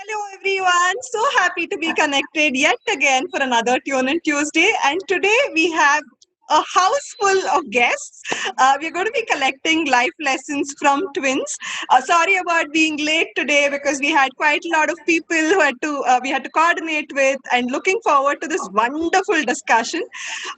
Hello everyone, so happy to be connected yet again for another Tune In Tuesday. And today we have a house full of guests. We're going to be collecting life lessons from twins. Sorry about being late today because we had quite a lot of people who had to we had to coordinate with, and looking forward to this wonderful discussion.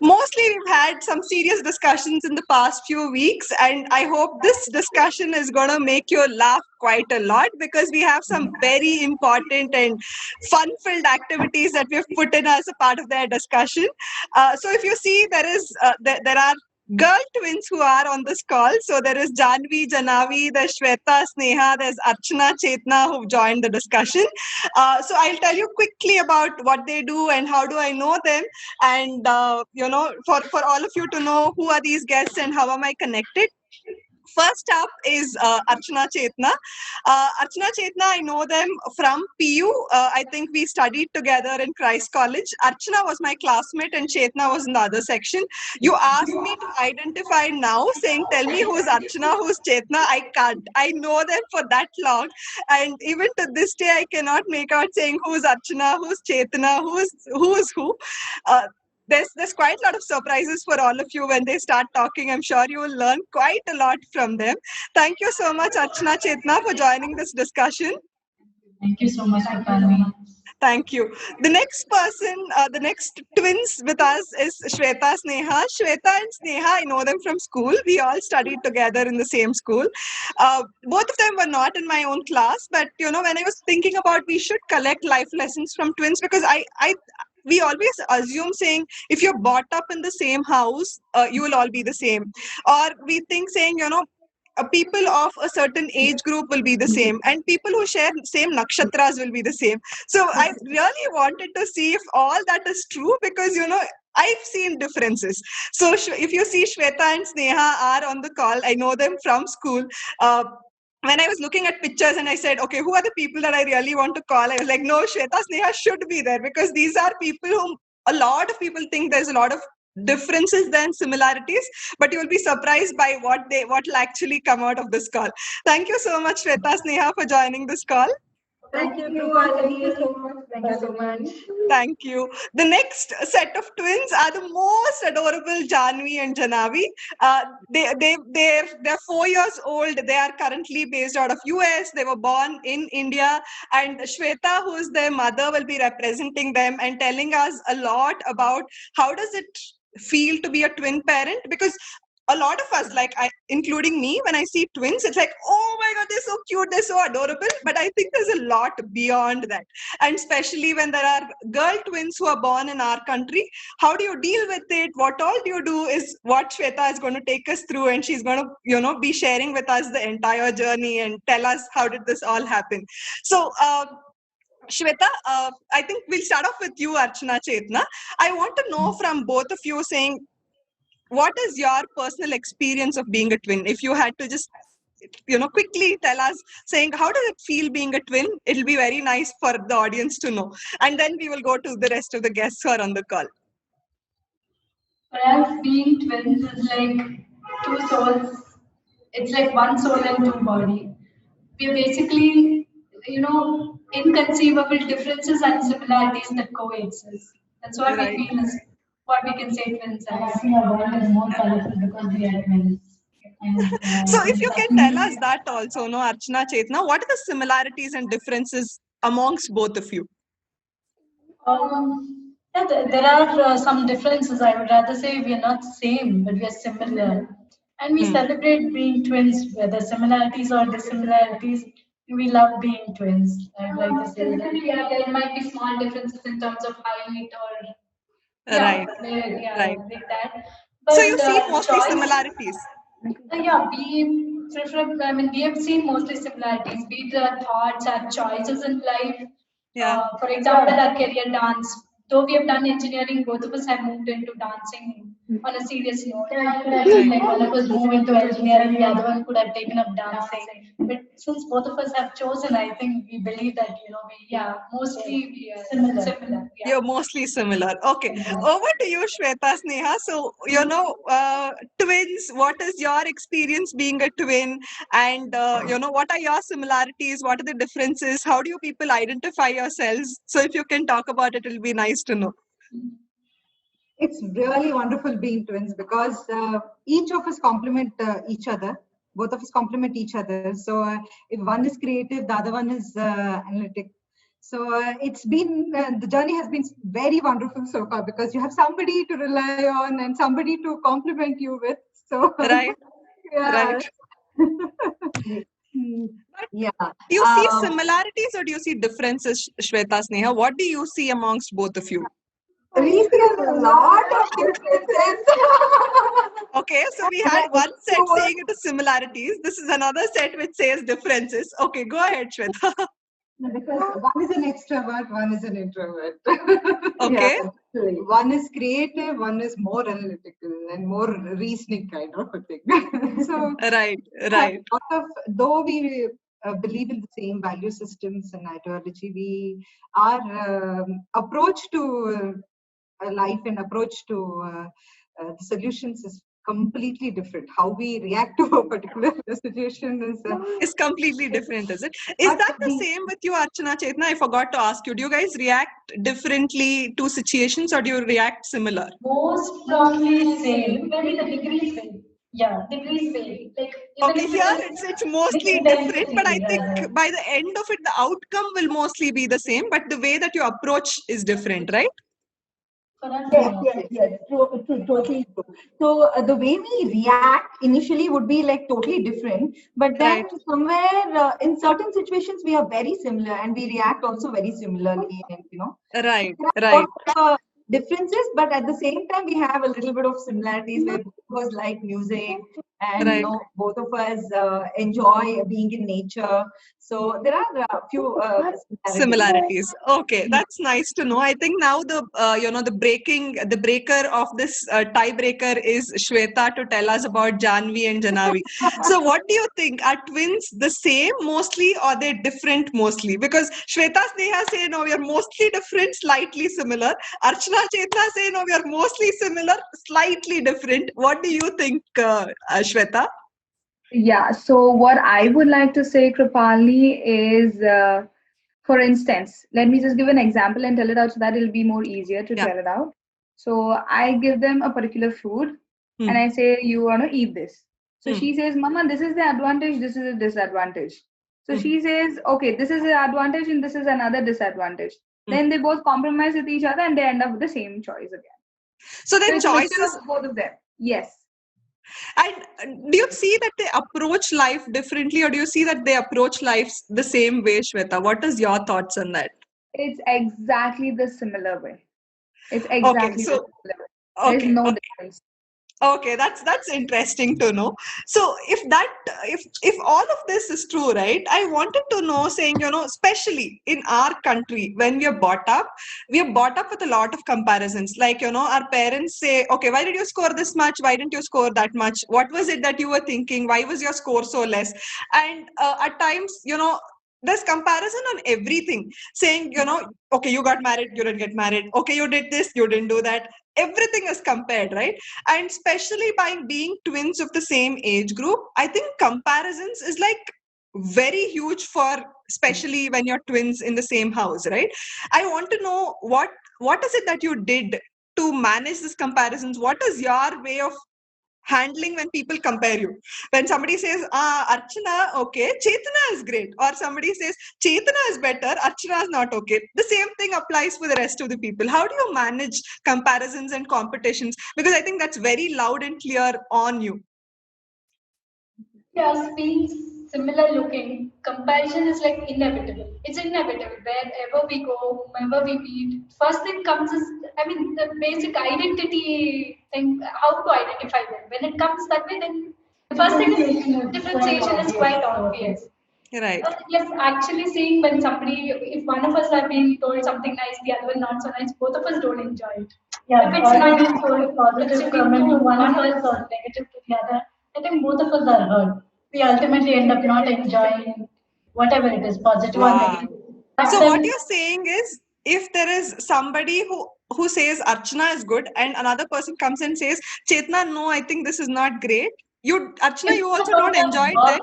Mostly we've had some serious discussions in the past few weeks, and I hope this discussion is going to make you laugh quite a lot because we have some very important and fun filled activities that we've put in as a part of their discussion. So if you see, there are girl twins who are on this call. So there is Jaanvi, Janavi, there's Swetha, Sneha, there's Archana, Chetana who've joined the discussion. So I'll tell you quickly about what they do and how do I know them, and for all of you to know who are these guests and how am I connected. First up is Archana Chetana. Archana Chetana, I know them from PU. I think we studied together in Christ College. Archana was my classmate and Chetana was in the other section. You asked me to identify now, saying, tell me who's Archana, who's Chetana. I can't. I know them for that long. And even to this day, I cannot make out saying who's Archana, who's Chetana, who's who. Uh, there's quite a lot of surprises for all of you when they start talking. I'm sure you will learn quite a lot from them. Thank you so much, Archana Chetna, for joining this discussion. Thank you so much for coming. Thank you. The next person, the next twins with us is Swetha, Sneha. Swetha and Sneha, I know them from school. We all studied together in the same school. Both of them were not in my own class, but when I was thinking about we should collect life lessons from twins, because we always assume saying if you're brought up in the same house, you will all be the same, or we think saying people of a certain age group will be the same, and people who share same nakshatras will be the same. So I really wanted to see if all that is true, because I've seen differences. So if you see, Swetha and Sneha are on the call. I know them from school. When I was looking at pictures and I said, okay, who are the people that I really want to call? I was like, no, Swetha, Sneha should be there, because these are people whom a lot of people think there's a lot of differences than similarities, but you will be surprised by what will actually come out of this call. Thank you so much, Swetha, Sneha, for joining this call. Thank you, Krupalini. Thank you so much. Thank you. The next set of twins are the most adorable Jaanvi and Janavi. They're 4 years old. They are currently based out of US. They were born in India. And Swetha, who is their mother, will be representing them and telling us a lot about how does it feel to be a twin parent, because a lot of us, including me, when I see twins, it's like, oh my God, they're so cute, they're so adorable. But I think there's a lot beyond that. And especially when there are girl twins who are born in our country, how do you deal with it? What all do you do is what Swetha is going to take us through. And she's going to, be sharing with us the entire journey and tell us how did this all happen. So, Swetha, I think we'll start off with you, Archana Chetna. I want to know from both of you saying, what is your personal experience of being a twin? If you had to just quickly tell us, saying how does it feel being a twin, it'll be very nice for the audience to know, and then we will go to the rest of the guests who are on the call. For us, being twins is like two souls. It's like one soul and two body. We're basically, inconceivable differences and similarities that coexist. That's what Right. we feel is what we can say twins I as. think our bond is more colorful because we are twins. So if you can tell us that also, no, Archana, Chetna, what are the similarities and differences amongst both of you? There are some differences. I would rather say we are not same, but we are similar. And we celebrate being twins, whether similarities or dissimilarities. We love being twins. I'd like to say that. Yeah, there might be small differences in terms of height or Right. like that. So But you see mostly choice, similarities. we prefer. I mean, we have seen mostly similarities. Be it our thoughts, our choices in life. Yeah. For example, our career dance. Though we have done engineering, both of us have moved into dancing on a serious note. Yeah, it could have been like one of us move into engineering, the other one could have taken up dancing. But since both of us have chosen, I think we believe that mostly we are similar. Yeah. You're mostly similar. Okay. Over to you, Swetha, Sneha. So, twins, what is your experience being a twin? And, what are your similarities? What are the differences? How do you people identify yourselves? So, if you can talk about it, it'll be nice to know. It's really wonderful being twins because each of us complement each other. Both of us complement each other. So if one is creative, the other one is analytic. So it's been the journey has been very wonderful so far because you have somebody to rely on and somebody to compliment you with. So right, yeah. right. Yeah. Do you see similarities or do you see differences, Swetha, Sneha? What do you see amongst both of you? We see a lot of differences. Okay, so we had one set saying it is similarities. This is another set which says differences. Okay, go ahead, Swetha. Because one is an extrovert, one is an introvert. Okay. Yeah, one is creative, one is more analytical and more reasoning kind of a thing. So right. Though we believe in the same value systems and ideology, our approach to life and approach to the solutions is completely different. How we react to a particular situation is completely different, is it? Is that the same with you, Archana, Chetana? I forgot to ask you. Do you guys react differently to situations or do you react similar? Most probably same. Maybe the degrees same. Yeah, degrees same. Like okay, here it's mostly different, but I think by the end of it, the outcome will mostly be the same, but the way that you approach is different, right? Yes. Totally true. So the way we react initially would be like totally different, but then somewhere in certain situations we are very similar and we react also very similarly, and Right. Differences, but at the same time we have a little bit of similarities where both of us like music and both of us enjoy being in nature. So there are a few similarities. Okay, that's nice to know. I think now the the breaker of this tiebreaker is Swetha to tell us about Jaanvi and Janavi. So what do you think? Are twins the same mostly or they're different mostly? Because Swetha, Sneha say no, we are mostly different, slightly similar. Archana, Chetana say no, we are mostly similar, slightly different. What do you think, Swetha? Yeah, so what I would like to say, Krupalini, is for instance, let me just give an example and tell it out so that it'll be more easier to tell it out. So I give them a particular food and I say, you want to eat this. So she says, Mama, this is the advantage, this is a disadvantage. So she says, okay, this is the advantage and this is another disadvantage. Then they both compromise with each other and they end up with the same choice again. So their choices of both of them. Yes. And do you see that they approach life differently or do you see that they approach life the same way, Swetha? What is your thoughts on that? It's exactly the similar way. It's exactly the similar way. There's no difference. Okay, that's interesting to know. So if all of this is true, right? I wanted to know, saying, especially in our country, when we are brought up with a lot of comparisons. Like, our parents say, okay, why did you score this much? Why didn't you score that much? What was it that you were thinking? Why was your score so less? And at times, there's comparison on everything, saying, okay, you got married, you didn't get married. Okay, you did this, you didn't do that. Everything is compared, right? And especially by being twins of the same age group, I think comparisons is like very huge for, especially when you're twins in the same house, right? I want to know what is it that you did to manage these comparisons? What is your way of handling when people compare you? When somebody says, Archana, okay, Chetana is great. Or somebody says, Chetana is better, Archana is not okay. The same thing applies for the rest of the people. How do you manage comparisons and competitions? Because I think that's very loud and clear on you. Yeah, being similar looking, comparison is like inevitable. It's inevitable. Wherever we go, whomever we meet, first thing comes is, the basic identity thing, how to identify them. When it comes that way, then the first thing is differentiation is quite obvious. Right. Yes, actually seeing when somebody, if one of us have been told something nice, the other one not so nice, both of us don't enjoy it. Yeah, if it's not being told positive comment to one of us or negative to the other, I think both of us are hurt. We ultimately end up not enjoying whatever it is, positive or Wow. negative. So what you're saying is, if there is somebody who says Archana is good and another person comes and says, Chetana, no, I think this is not great. Archana, you also don't enjoy it then?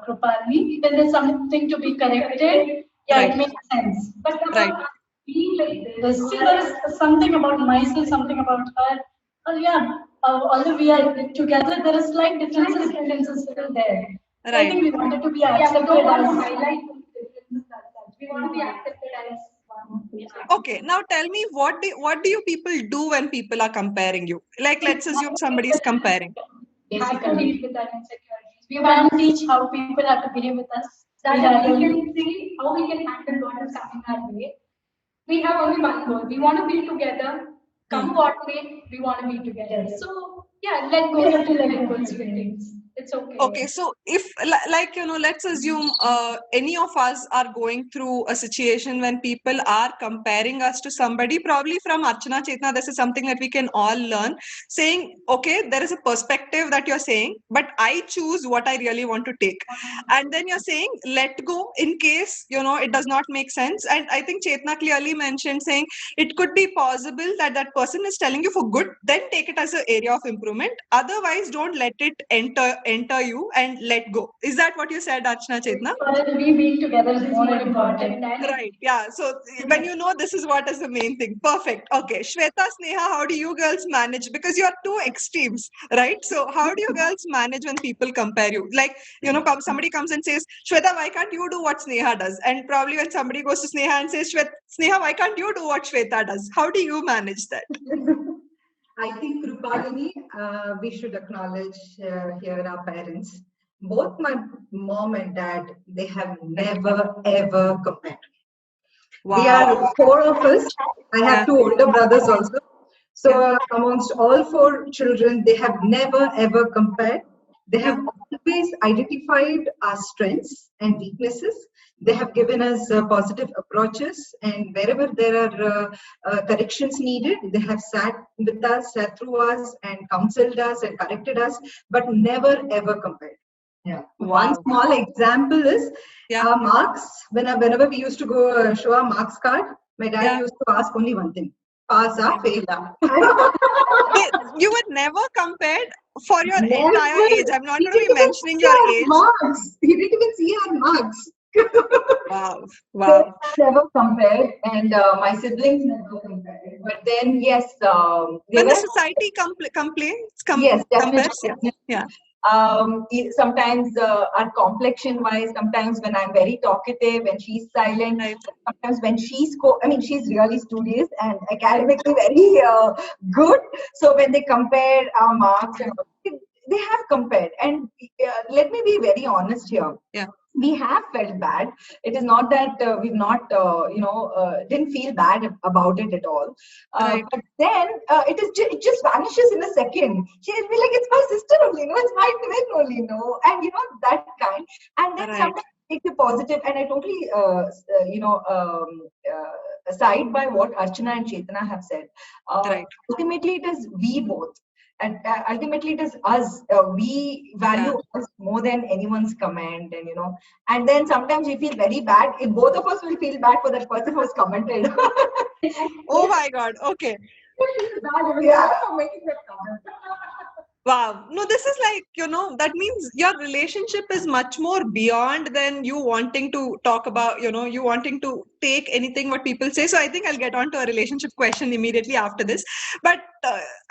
Krupalini, when there's something to be corrected, yeah, Right. it makes sense. But Right. being like this, see, there is something about myself, something about her. Yeah, although we are together, there is slight differences still there. So I Right. think we wanted to be accepted as. We want to be accepted as one. Okay, now tell me, what do you people do when people are comparing you? Like, let's assume somebody is comparing. We have to deal with our insecurities. We can't teach how people have to behave with us. That we can see how we can handle what is coming our way. We have only one goal. We want to be together. Come what may, we want to be together. So yeah, let go of the things. It's okay. Okay, so if like let's assume any of us are going through a situation when people are comparing us to somebody, probably from Archana, Chetana, this is something that we can all learn, saying, okay, there is a perspective that you're saying, but I choose what I really want to take. And then you're saying, let go in case, it does not make sense. And I think Chetana clearly mentioned saying it could be possible that that person is telling you for good, then take it as an area of improvement. Otherwise, don't let it enter you and let go. Is that what you said, Archana, Chetana? We being together is more important. Right. Yeah. So when this is what is the main thing. Perfect. Okay. Swetha, Sneha, how do you girls manage? Because you are two extremes, right? So how do you girls manage when people compare you? Like, somebody comes and says, Swetha, why can't you do what Sneha does? And probably when somebody goes to Sneha and says, Sneha, why can't you do what Swetha does? How do you manage that? I think, Krupalini, we should acknowledge here our parents. Both my mom and dad, they have never ever compared. Wow. We are four of us. I have two older brothers also. So amongst all four children, they have never ever compared. They have always identified our strengths and weaknesses. They have given us positive approaches, and wherever there are corrections needed, they have sat with us, sat through us, and counseled us and corrected us, but never ever compared. Yeah. Wow. One small example is marks. Whenever we used to go show our marks card, my dad used to ask only one thing: pass or fail? You were never compared for your entire age. I'm not going to be mentioning your age. Marks. He didn't even see our marks. Wow. So never compared, and my siblings never compared. But then, yes, when the society complains, yes, compares, definitely. Sometimes our complexion wise, sometimes when I'm very talkative, when she's silent, sometimes when she's she's really studious and academically very good. So when they compare our marks, they have compared. And let me be very honest here. Yeah. We have felt bad. It is not that we've not, didn't feel bad about it at all. Right. But then it just vanishes in a second. She'll be like, "It's my sister only, it's my twin only, and that kind." And then sometimes take the positive, and I totally, aside by what Archana and Chetana have said. Ultimately, it is we both. And ultimately, it is us. We value us more than anyone's comment, and then sometimes we feel very bad. If both of us will feel bad for that person who has commented. Oh my God. Okay. Making that comment. Wow. No, this is like, that means your relationship is much more beyond than you wanting to talk about, you wanting to take anything what people say. So I think I'll get on to a relationship question immediately after this. But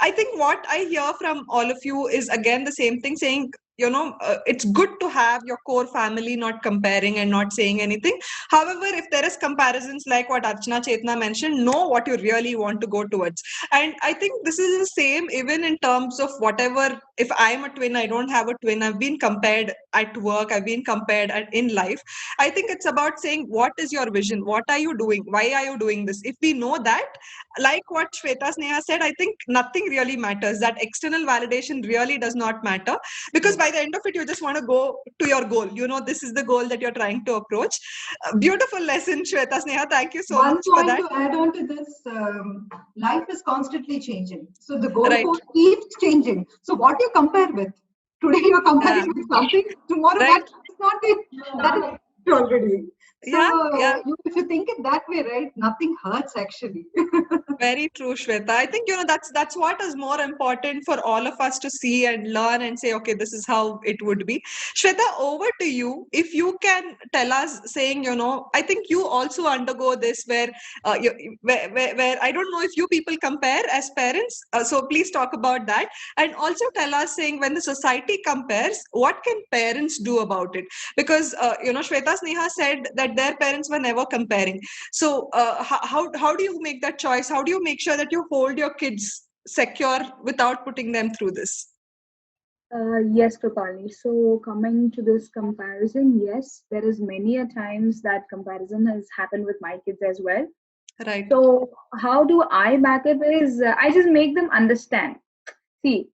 I think what I hear from all of you is again the same thing, saying, it's good to have your core family not comparing and not saying anything. However, if there is comparisons like what Archana, Chetana mentioned, know what you really want to go towards. And I think this is the same even in terms of whatever. If I'm a twin, I don't have a twin, I've been compared at work, I've been compared in life. I think it's about saying, what is your vision? What are you doing? Why are you doing this? If we know that, like what Swetha, Sneha said, I think nothing really matters. That external validation really does not matter, because by by the end of it, you just want to go to your goal. This is the goal that you're trying to approach. Beautiful lesson, Swetha. Sneha, thank you so One much for point that. to add on to this, life is constantly changing. So the goal Right. keeps changing. So what you compare with? Today you're comparing with something, tomorrow Right. that is not it. That is already. So if you think it that way, right, nothing hurts actually. Very true, Swetha. I think that's what is more important for all of us to see and learn and say, okay, this is how it would be. Swetha, over to you. If you can tell us, saying, I think you also undergo this where I don't know if you people compare as parents. So please talk about that, and also tell us, saying, when the society compares, what can parents do about it? Because Swetha, Sneha said that their parents were never comparing. So how do you make that choice? How do you make sure that you hold your kids secure without putting them through this? Yes, Krupalini. So coming to this comparison, yes, there is many a times that comparison has happened with my kids as well. Right. So how do I back it is I just make them understand. See,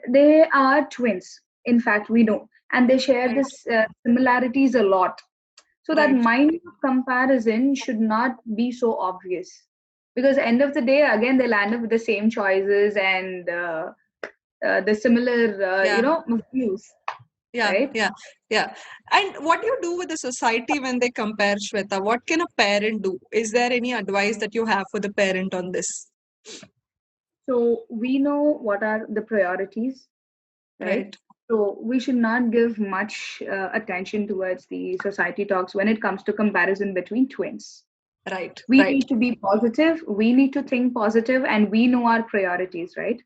they are twins. In fact, we know, and they share this similarities a lot. So that mind of comparison should not be so obvious, because end of the day, again, they'll end up with the same choices and the similar, views. Yeah, right? Yeah. And what do you do with the society when they compare, Swetha? What can a parent do? Is there any advice that you have for the parent on this? So we know what are the priorities, right? So we should not give much attention towards the society talks when it comes to comparison between twins. Right. We need to be positive. We need to think positive, and we know our priorities, right?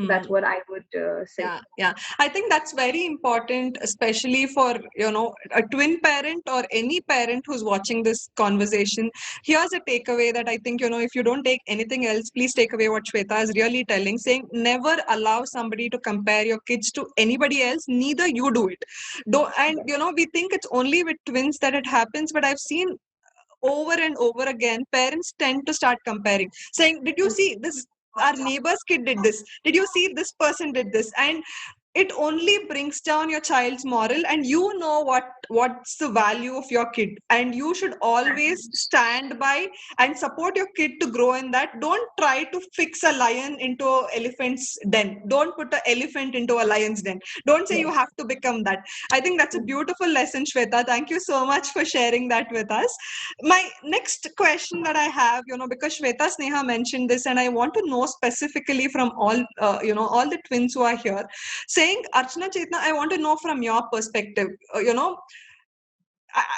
That's what I would say. Yeah. I think that's very important, especially for, a twin parent or any parent who's watching this conversation. Here's a takeaway that I think, if you don't take anything else, please take away what Swetha is really telling, saying never allow somebody to compare your kids to anybody else, neither you do it. And, we think it's only with twins that it happens, but I've seen over and over again, parents tend to start comparing, saying, did you see this? Our neighbor's kid did this. Did you see this person did this? And it only brings down your child's moral, and what's the value of your kid, and you should always stand by and support your kid to grow in that. Don't try to fix a lion into an elephant's den. Don't put an elephant into a lion's den. Don't say you have to become that. I think that's a beautiful lesson, Swetha. Thank you so much for sharing that with us. My next question that I have, because Swetha, Sneha mentioned this, and I want to know specifically from all all the twins who are here, saying, Archana, Chetana, I want to know from your perspective,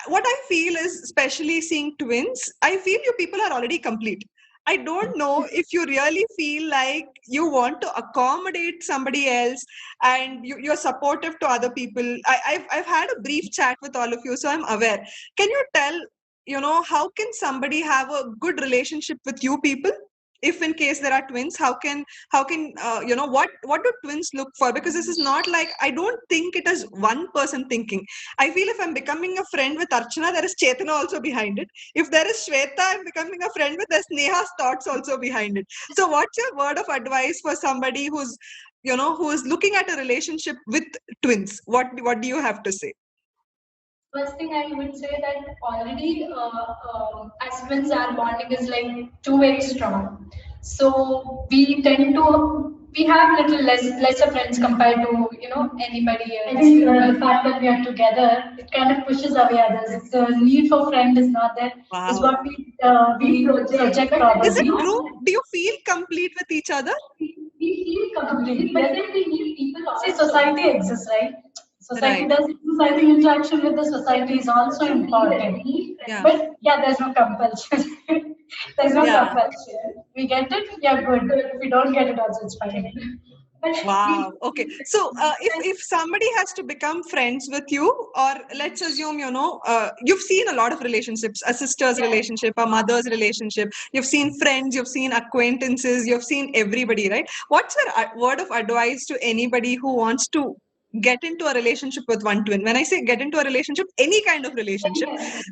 what I feel is, especially seeing twins, I feel you people are already complete. I don't know if you really feel like you want to accommodate somebody else and you're supportive to other people. I've had a brief chat with all of you, so I'm aware. Can you tell, how can somebody have a good relationship with you people? If in case there are twins, how can what do twins look for? Because this is not like, I don't think it is one person thinking. I feel if I'm becoming a friend with Archana, there is Chetana also behind it. If there is Swetha, I'm becoming a friend with, there's Sneha's thoughts also behind it. So what's your word of advice for somebody who's who is looking at a relationship with twins? What do you have to say? First thing I would say that already as twins our bonding is like too very strong. So we have little lesser friends compared to anybody else. I think the fact that we are together, it kind of pushes away others. The need for friend is not there. Wow. Is what we project probably. Is it true? Do you feel complete with each other? We feel complete, but then we need people. See, society exists, right? Society does. I think interaction with the society is also important. Yeah. But there's no compulsion. There's no compulsion. We get it, good. If we don't get it, also it's fine. Wow. Okay. So if somebody has to become friends with you, or let's assume, you've seen a lot of relationships, a sister's relationship, a mother's relationship, you've seen friends, you've seen acquaintances, you've seen everybody, right? What's your word of advice to anybody who wants to get into a relationship with one twin? When I say get into a relationship, any kind of relationship.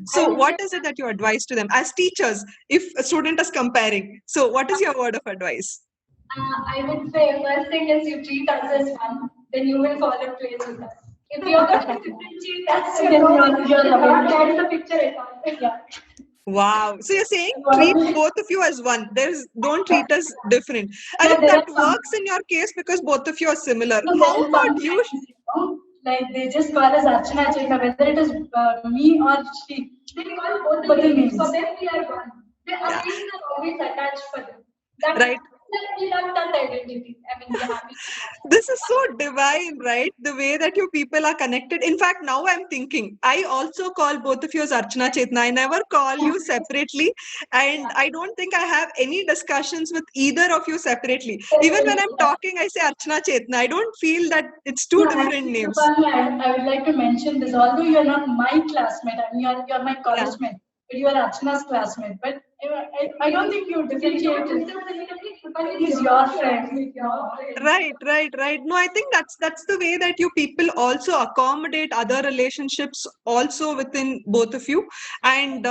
So what is it that you advise to them as teachers if a student is comparing? So what is your word of advice? I would say first thing is you treat us as one. then you will fall in place with us. If you're going to differentiate, that's then you're carry the picture at all. Yeah. Wow. So you're saying treat both of you as one. Don't treat us different. I think that works in your case because both of you are similar. How about you? Like they just call us Archana Chetana, whether it is me or she. They call both the names. For them, we are one. Their names are always attached for them. Right. We love that identity. I mean, we're happy. This is so divine, right? The way that you people are connected. In fact, now I'm thinking, I also call both of you as Archana Chetana. I never call you separately. And I don't think I have any discussions with either of you separately. Even when I'm talking, I say Archana Chetana. I don't feel that it's two different names. I would like to mention this. Although you're not my classmate, I mean, you're my college mate, but you are Archana's classmate. But I don't think you differentiate it. He's your friend. Right. No, I think that's the way that you people also accommodate other relationships also within both of you. And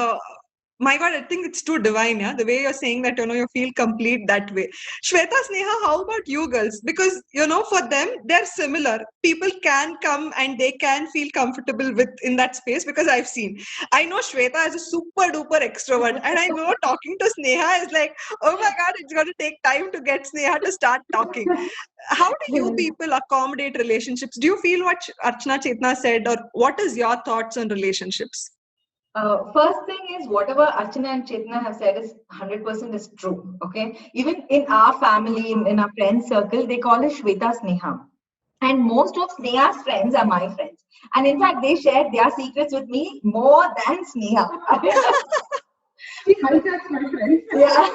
my God, I think it's too divine, yeah. The way you're saying that, you feel complete that way. Swetha, Sneha, how about you girls? Because, for them, they're similar. People can come and they can feel comfortable in that space because I've seen. I know Swetha is a super duper extrovert, and I know talking to Sneha is like, oh my God, it's going to take time to get Sneha to start talking. How do you people accommodate relationships? Do you feel what Archana Chetana said, or what is your thoughts on relationships? First thing is whatever Archana and Chetana have said is 100% is true. Okay, even in our family, in our friend circle, they call us Swetha Sneha. And most of Sneha's friends are my friends. And in fact, they shared their secrets with me more than Sneha. She hijacks my friends. Yeah.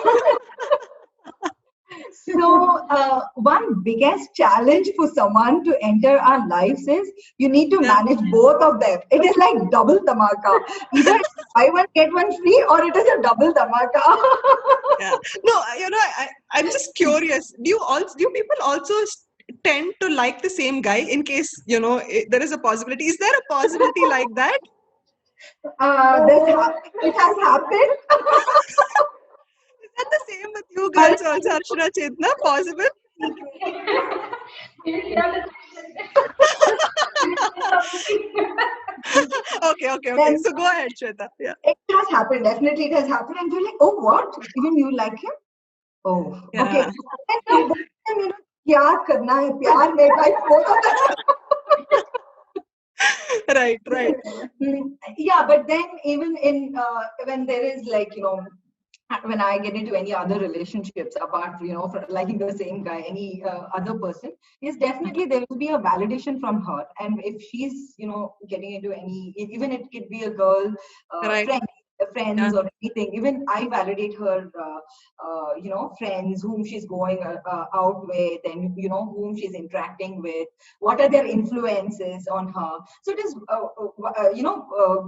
So, one biggest challenge for someone to enter our lives is you need to manage both of them. It is like double dhamaka. Either buy one, get one free, or it is a double dhamaka. Yeah. No, I'm just curious. Do you people also tend to like the same guy in case, there is a possibility? Is there a possibility like that? It has happened. Is that the same with you girls also, Archana Chetana? Possible? Okay. So go ahead, Swetha. Yeah. It has happened. Definitely, it has happened. And you're like, oh, what? Even you like him? Oh, okay. And now both of them, kya karna hai? Pyar mein, like both of them. Right. Yeah, but then even in when there is like when I get into any other relationships apart from liking the same guy, any other person, is definitely there will be a validation from her. And if she's getting into any, even it could be a girl friends or anything, even I validate her friends whom she's going out with, and whom she's interacting with, what are their influences on her. So it is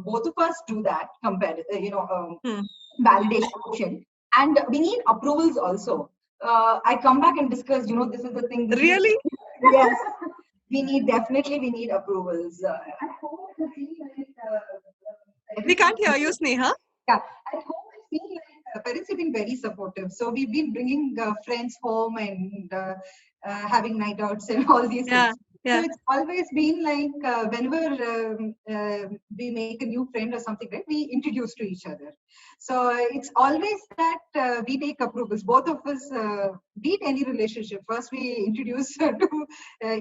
both of us do that validation, and we need approvals also. I come back and discuss this is the thing. Really? Yes. We need approvals. At home, I feel like we can't hear you, Sneha. Yeah, at home I feel like parents have been very supportive. So we've been bringing friends home and having night outs and all these things. So it's always been like whenever we make a new friend or something, right, we introduce to each other. So it's always that we take approvals. Both of us, be it any relationship, first we introduce to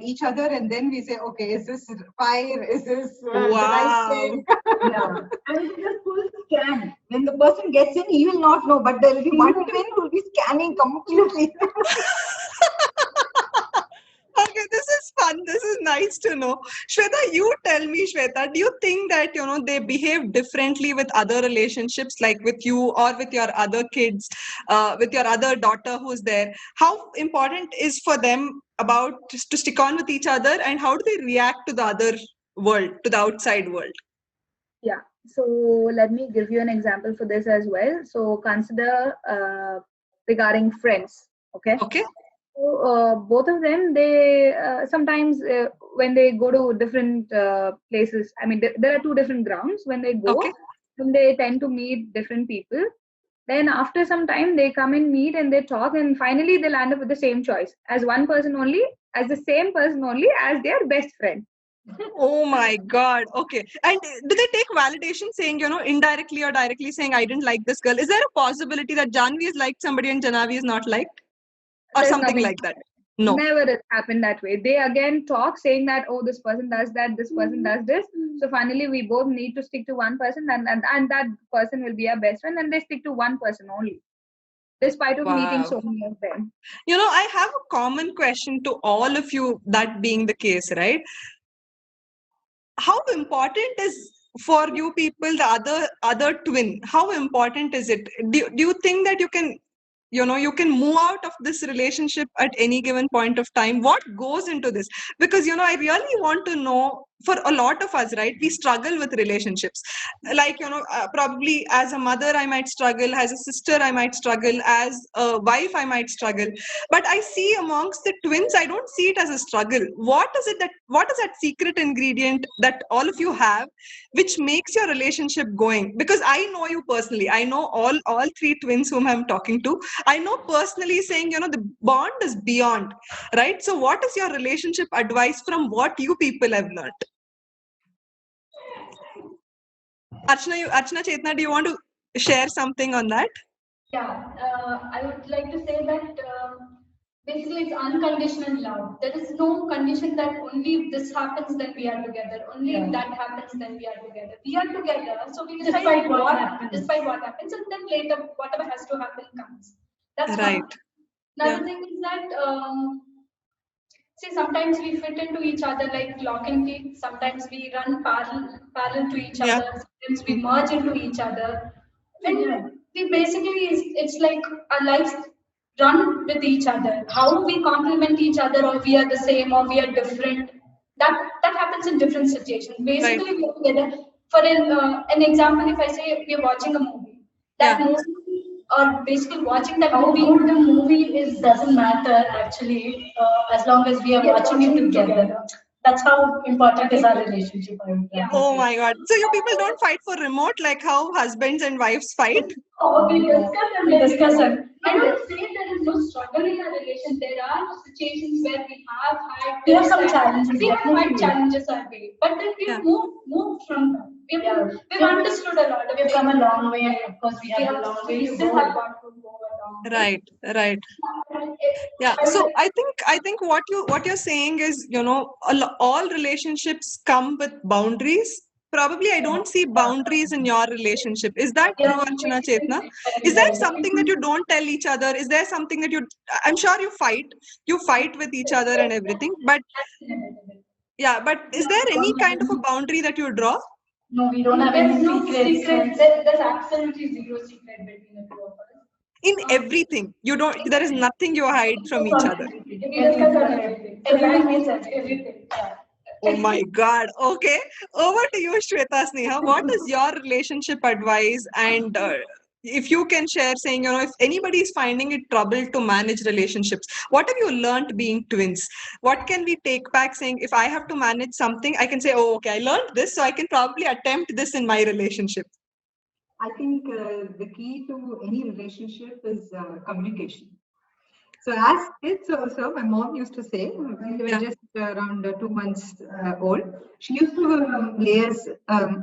each other, and then we say, okay, is this fire? Is this the right thing? Yeah. And it is a full scan. When the person gets in, he will not know, but there will be one twin who will be scanning completely. Okay, this is fun. This is nice to know. Swetha, you tell me, Swetha, do you think that, they behave differently with other relationships, like with you or with your other kids, with your other daughter who's there? How important is for them about just to stick on with each other, and how do they react to the other world, to the outside world? Yeah. So let me give you an example for this as well. So consider regarding friends. Okay. So both of them, they sometimes when they go to different places, I mean, there are two different grounds. When they go, and they tend to meet different people. Then after some time, they come and meet and they talk, and finally they land up with the same choice as one person only. as the same person only as their best friend. Oh my God. Okay. And do they take validation saying, indirectly or directly saying, I didn't like this girl? Is there a possibility that Jaanvi is liked somebody and Janavi is not liked? Or There's something nothing. like that? No. Never it happened that way. They again talk saying that, oh, this person does that, this person does this. So finally, we both need to stick to one person, and that person will be our best friend, and they stick to one person only, despite of meeting Wow. so many of them. I have a common question to all of you, that being the case, right? How important is for you people the other twin? How important is it? Do you think that you can move out of this relationship at any given point of time? What goes into this? Because I really want to know, for a lot of us, right, we struggle with relationships. Like, probably as a mother I might struggle, as a sister I might struggle, as a wife I might struggle, but I see amongst the twins, I don't see it as a struggle. What is that secret ingredient that all of you have which makes your relationship going? Because I know you personally, I know all three twins whom I'm talking to. I know personally, saying, the bond is beyond, right? So what is your relationship advice from what you people have learned? Archana, Chetana, do you want to share something on that? Yeah, I would like to say that basically it's unconditional love. There is no condition that only if this happens then we are together. Only if that happens then we are together. We are together, so we decide despite what happens, and then later whatever has to happen comes. That's Right. one. Another thing is that see, sometimes we fit into each other like lock and key. Sometimes we run parallel to each other. Sometimes we merge into each other. And we basically, it's like our lives run with each other. How we complement each other, or we are the same, or we are different. That happens in different situations. Basically, we are together. For an example, if I say we are watching a movie, that movie, or basically watching that movie. How good the movie is doesn't matter actually, as long as we are watching it together. That's how important is our relationship. Oh my God. So you people don't fight for remote like how husbands and wives fight? Oh, we discuss it. I don't say there is no struggle in our relation. There are situations where we have some challenges. We have had challenges our way, but then we've moved from them. We've understood a lot. We've come a long way, and of course we have a long way. We still have got to go along. Right. Yeah. So I think what you're saying is, all relationships come with boundaries. Probably I don't see boundaries in your relationship. Is that true, Archana, Chetna? Is there something that you don't tell each other? Is there something that I'm sure you fight with each other and everything, but is there any kind of a boundary that you draw? No, we don't have any secrets. There's absolutely zero secret between the two of us. In everything, there is nothing you hide from each other. We discuss on everything. Everything. Oh my God. Okay. Over to you, Swetha, Sneha. What is your relationship advice? And if you can share, saying, if anybody is finding it trouble to manage relationships, what have you learned being twins? What can we take back, saying, if I have to manage something, I can say, oh, okay, I learned this, so I can probably attempt this in my relationship. I think the key to any relationship is communication. So as kids also, my mom used to say, when they were just around 2 months old, she used to lay us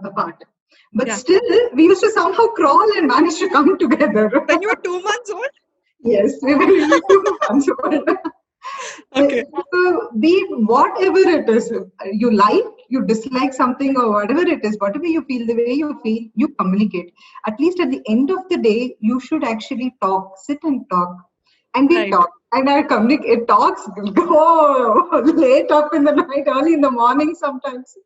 apart. But still, we used to somehow crawl and manage to come together. When you were 2 months old? Yes, we were really 2 months old. Okay. So be it whatever it is, you like, you dislike something, or whatever it is, whatever you feel, the way you feel, you communicate. At least at the end of the day, you should actually talk, sit and talk. And we talk. And our talks go late up in the night, early in the morning sometimes.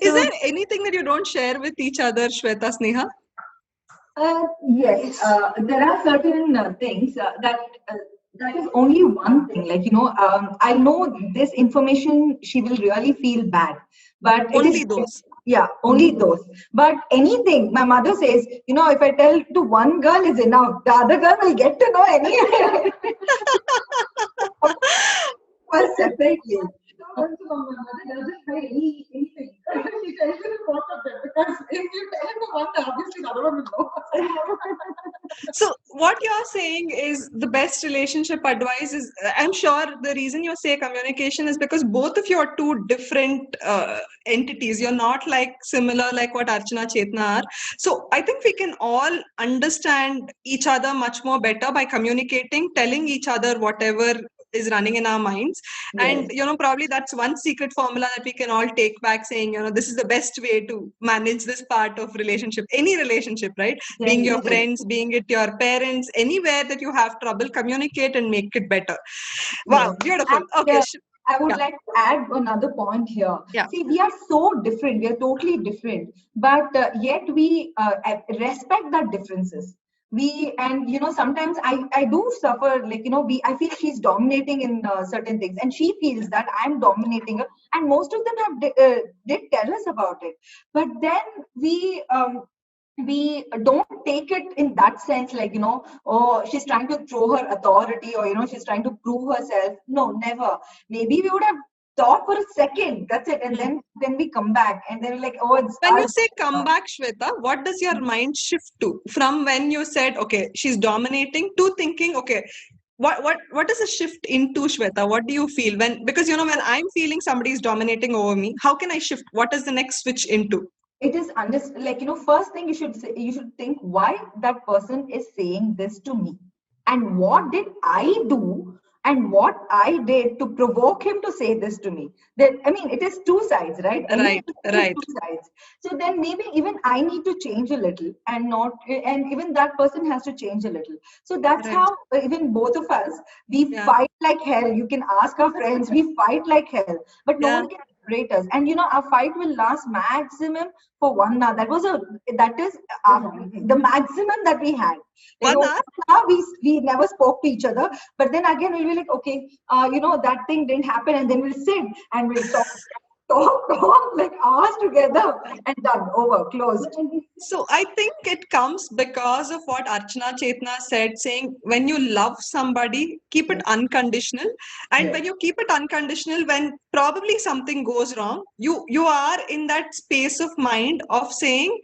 Is there anything that you don't share with each other, Swetha, Sneha? Yes, there are certain things that is only one thing. Like, I know this information, she will really feel bad. But only those. Yeah, only those. But anything, my mother says, if I tell to one girl is enough, the other girl will get to know anyway. Separately. Also, my mother doesn't hide anything. She tells me both of them because if you tell him one, obviously the other one will know. So what you're saying is the best relationship advice is, I'm sure the reason you say communication is because both of you are two different entities. You're not like similar like what Archana, Chetana are. So I think we can all understand each other much more better by communicating, telling each other whatever is running in our minds. And probably that's one secret formula that we can all take back, saying, this is the best way to manage this part of relationship, any relationship, right? Being your friends, being it your parents, anywhere that you have trouble, communicate and make it better. Wow, beautiful. And, Okay. I would like to add another point here. See, we are so different. We are totally different, but yet we respect the differences. And sometimes I do suffer, like, I feel she's dominating in certain things, and she feels that I'm dominating her, and most of them did tell us about it. But then we don't take it in that sense, like, oh, she's trying to throw her authority, or she's trying to prove herself. No, never. Maybe we would have thought for a second, that's it, and then we come back, and then we're like, oh, it's when you say come back, Swetha, what does your mind shift to from when you said, okay, she's dominating, to thinking, okay, what is a shift into, Swetha? What do you feel when, because when I'm feeling somebody is dominating over me, how can I shift? What is the next switch into? It is like, first thing you should think why that person is saying this to me, and what did I do and what I did to provoke him to say this to me. That, I mean, it is two sides, right? Right. Two sides. So then maybe even I need to change a little, and even that person has to change a little. So that's how even both of us, we fight like hell. You can ask our friends, we fight like hell, but no one can separate us. And our fight will last maximum for 1 hour. That is the maximum that we had. 1 hour? We never spoke to each other, but then again we'll be like, okay, that thing didn't happen, and then we'll sit and we'll talk like hours together, and done, over, closed. So I think it comes because of what Archana, Chetana said, saying when you love somebody, keep it unconditional. And when you keep it unconditional, when probably something goes wrong, you are in that space of mind of saying,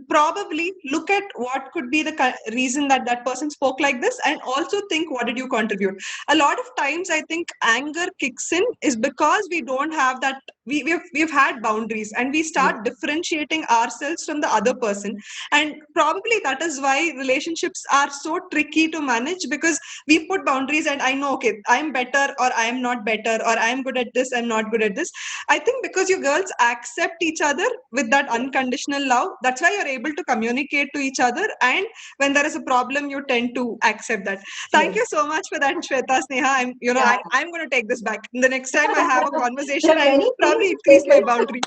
probably look at what could be the reason that that person spoke like this, and also think, what did you contribute? A lot of times I think anger kicks in is because we don't have that, we've had boundaries, and we start differentiating ourselves from the other person. And probably that is why relationships are so tricky to manage, because we put boundaries, and I know, okay, I'm better or I am not better, or I'm good at this, I'm not good at this. I think because you girls accept each other with that unconditional love, that's why you're able to communicate to each other, and when there is a problem, you tend to accept that. Thank you so much for that, Swetha, Sneha. I'm going to take this back. The next time I have a conversation, I'll probably increase my boundary.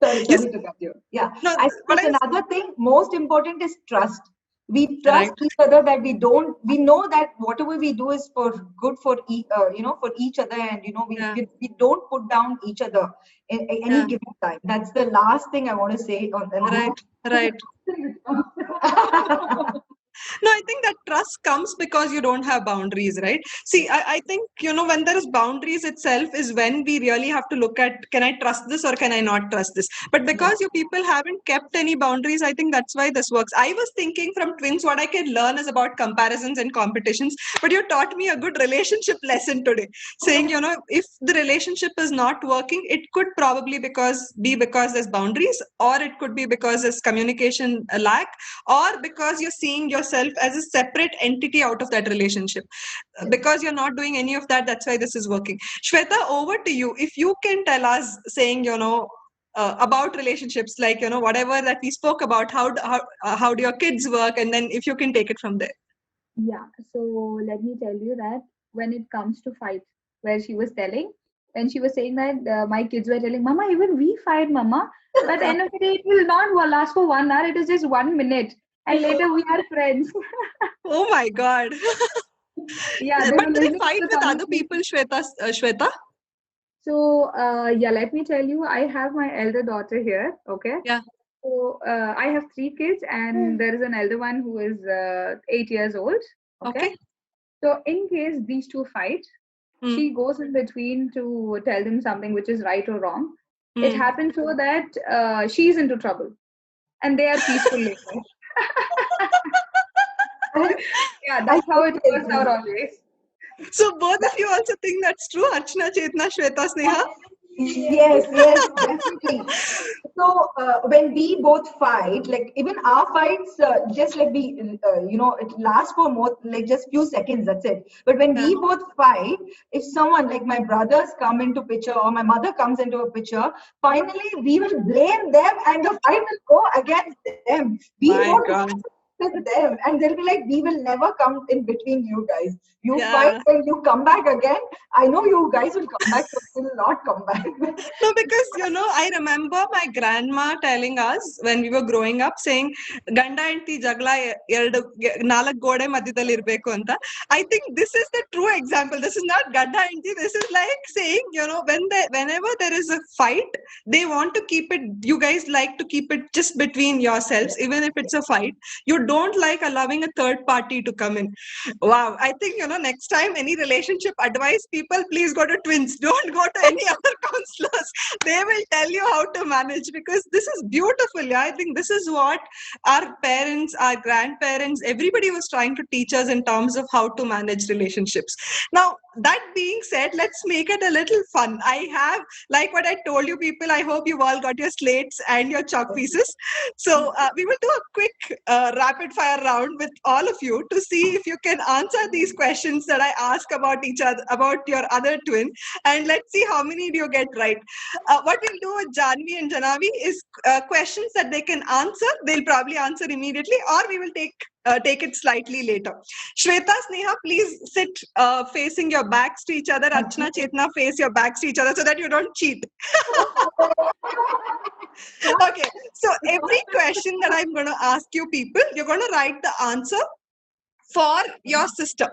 Sorry to cut you. Yeah. No, I think another thing, most important, is trust. We trust each other, that we know that whatever we do is for good for for each other, and we don't put down each other in any given time. That's the last thing I want to say on that. Right. No, I think that trust comes because you don't have boundaries, right? See, I think, when there is boundaries itself is when we really have to look at, can I trust this or can I not trust this? But because you people haven't kept any boundaries, I think that's why this works. I was thinking from twins, what I can learn is about comparisons and competitions, but you taught me a good relationship lesson today, saying, if the relationship is not working, it could probably be because there's boundaries, or it could be because there's communication lack, or because you're seeing yourself as a separate entity out of that relationship. Because you're not doing any of that, that's why this is working. Swetha, over to you. If you can tell us, saying, about relationships, like, whatever that we spoke about, how do your kids work, and then if you can take it from there. Yeah, so let me tell you that when it comes to fights, when she was saying that my kids were telling, Mama, even we fight, Mama, but at the end of the day, it will not last for 1 hour, it is just 1 minute, and later we are friends. Oh my God. Yeah, but do they fight with other people, Swetha? So, let me tell you, I have my elder daughter here, okay? Yeah. So, I have 3 kids, and there is an elder one who is 8 years old, okay? So, in case these two fight, She goes in between to tell them something which is right or wrong. It happens so that she's into trouble and they are peaceful later. Yeah, that's how it works out always. So both of you also think that's true, Archana, Chetana, Swetha, Sneha? Yes, definitely. So when we both fight, like even our fights, just like it lasts for more, like just few seconds. That's it. But when we both fight, if someone like my brothers come into picture or my mother comes into a picture, finally we will blame them, and the fight will go against them. We won't with them, and they'll be like, we will never come in between you guys. You fight and you come back again. I know you guys will come back, but will not come back. No, because I remember my grandma telling us when we were growing up, saying ganda anti jagla nalak gode madhyadalli irbeku anta. I think this is the true example. This is not ganda anti. This is like saying, whenever there is a fight, they want to keep it. You guys like to keep it just between yourselves, even if it's a fight. You don't like allowing a third party to come in. Wow, I think next time any relationship advice, people please go to twins. Don't go to any other counselors. They will tell you how to manage, because this is beautiful. Yeah, I think this is what our parents, our grandparents, everybody was trying to teach us in terms of how to manage relationships. Now, that being said, let's make it a little fun. I have, like what I told you people, I hope you've all got your slates and your chalk pieces. So we will do a quick rapid fire round with all of you to see if you can answer these questions that I ask about each other, about your other twin, and let's see how many do you get right. What we'll do with Jaanvi and Janavi is questions that they can answer. They'll probably answer immediately, or we will take it slightly later. Swetha, Sneha, please sit facing your backs to each other. Archana, Chetana, face your backs to each other so that you don't cheat. Okay, so every question that I'm going to ask you people, you're going to write the answer for your sister.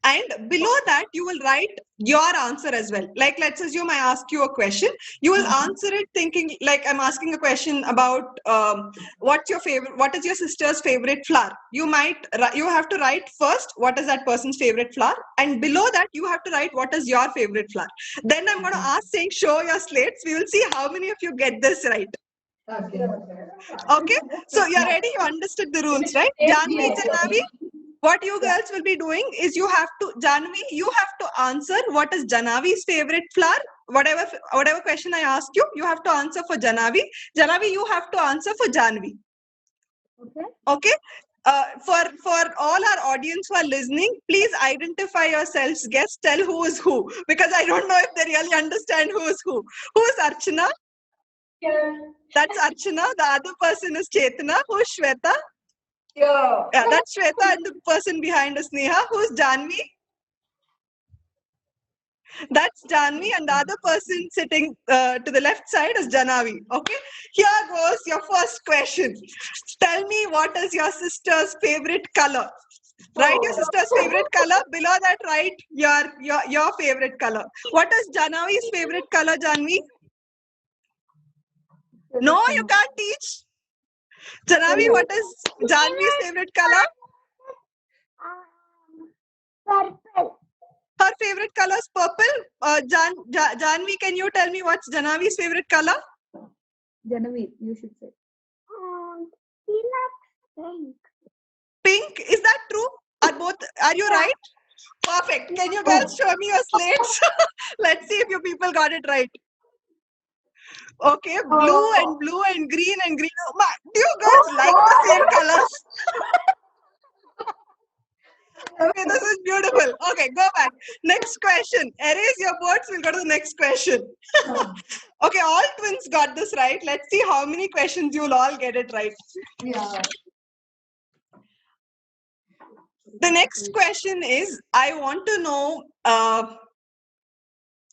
And below that, you will write your answer as well. Like, let's assume I ask you a question. You will answer it thinking like I'm asking a question about what is your sister's favorite flower? You have to write first, what is that person's favorite flower? And below that, you have to write what is your favorite flower. Then I'm going to ask saying, show your slates. We will see how many of you get this right. Okay. So you're ready? You understood the rules, right? Jaanvi, Janavi, what you girls will be doing is Jaanvi, you have to answer what is Janavi's favorite flower. Whatever question I ask you, you have to answer for Janavi. Janavi, you have to answer for Jaanvi. Okay. For all our audience who are listening, please identify yourselves. Guess, tell who is who, because I don't know if they really understand who is who. Who is Archana? Yeah. That's Archana. The other person is Chetana. Who's Swetha? Yeah, that's Swetha, and the person behind is Sneha. Who's Jaanvi? That's Jaanvi, and the other person sitting to the left side is Janavi. Okay, here goes your first question. Tell me, what is your sister's favorite color? Write your sister's favorite color. Below that, write your favorite color. What is Janavi's favorite color, Jaanvi? No, you can't teach. Janavi, what is Jaanvi's favorite color? Purple. Her favorite color is purple. Jaanvi, can you tell me what's Janavi's favorite color? Janavi, you should say. He loves pink. Pink, is that true? Are you right? Perfect. Can you girls show me your slates? Let's see if you people got it right. Okay, blue and green and green. Oh, do you girls like the same colors? Okay, this is beautiful. Okay, go back. Next question. Erase your boards. We'll go to the next question. Okay, all twins got this right. Let's see how many questions you'll all get it right. Yeah. The next question is, I want to know,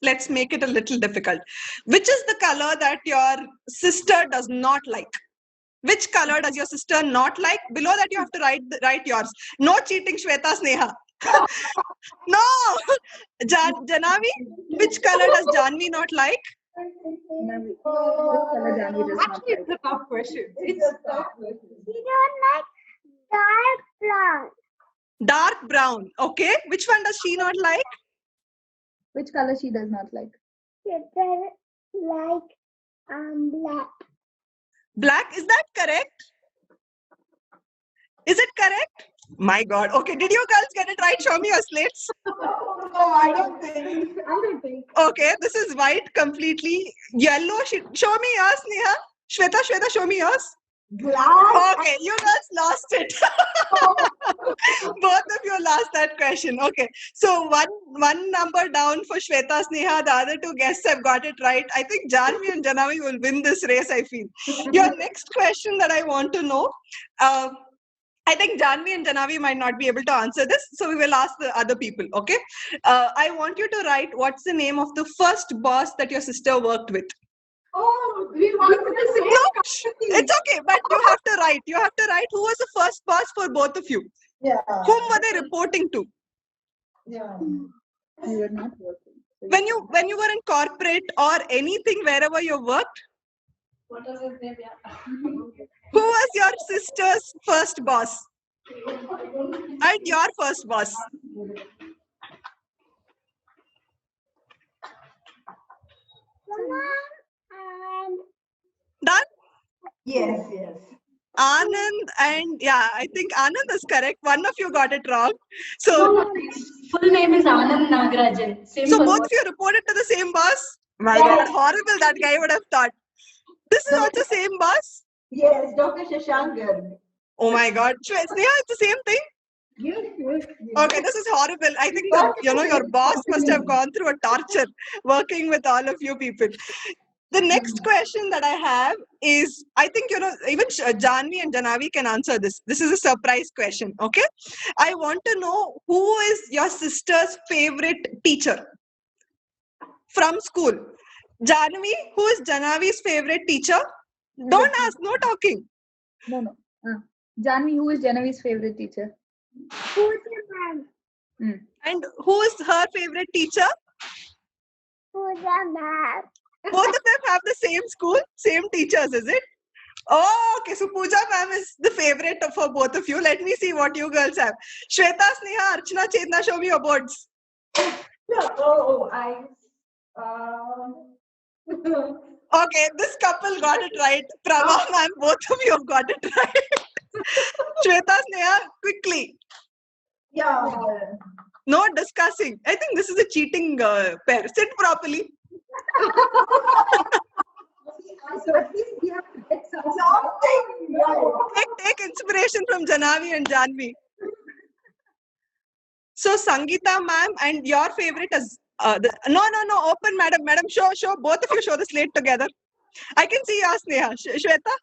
let's make it a little difficult. Which is the color that your sister does not like? Which color does your sister not like? Below that, you have to write yours. No cheating, Swetha, Sneha. No! Janavi, which color does Jaanvi not like? Janavi, which color Janavi does not Actually, like? it's a tough question. It's a tough question. He don't like dark brown. Dark brown. Okay. Which one does she not like? Which color she does not like? Children like black. Black, is that correct? Is it correct? My God. Okay, did you girls get it right? Show me your slates. No, I don't think. Okay, this is white completely. Yellow. Show me yours, Sneha. Swetha, show me yours. Black. Okay, you guys lost it. Both of you lost that question. Okay, so one number down for Swetha, Sneha. The other two guests have got it right. I think Jaanvi and Janavi will win this race, I feel. Your next question that I want to know, I think Jaanvi and Janavi might not be able to answer this, so we will ask the other people, okay? I want you to write what's the name of the first boss that your sister worked with. Oh, we want to say. No, it's okay, but you have to write. You have to write who was the first boss for both of you. Yeah. Whom were they reporting to? Yeah. You were not working. So When you were in corporate or anything wherever you worked, What was his name? Yeah. who was your sister's first boss? And your first boss. And Done? Yes, yes. Anand and yeah, I think Anand is correct. One of you got it wrong. So, Full name is Anand Nagarajan. Same so person. both of you reported to the same boss? My God, horrible that guy would have thought. This is also same boss? Yes, Dr. Shashank Garg. Oh my God. Sneha, it's the same thing? Yes, yes. Okay, this is horrible. I think your boss must have gone through a torture working with all of you people. The next question that I have is, I think, even Jaanvi and Janavi can answer this. This is a surprise question, okay? I want to know who is your sister's favorite teacher from school. Jaanvi, who is Janavi's favorite teacher? Don't ask, no talking. No. Jaanvi, who is Janavi's favorite teacher? Puja ma'am. And who is her favorite teacher? Puja ma'am. Both of them have the same school, same teachers, is it? Oh, okay. So Pooja ma'am is the favorite for both of you. Let me see what you girls have. Swetha, Sneha, Archana, Chetana, show me your boards. Okay, this couple got it right. Prabha ma'am, both of you have got it right. Swetha, Sneha, quickly. Yeah. No discussing. I think this is a cheating pair. Sit properly. So at least we have to get something. Take inspiration from Janavi and Jaanvi. So Sangeeta ma'am, and your favorite is no. Open, madam. Madam, show. Both of you show the slate together. I can see yours, Sneha. Swetha.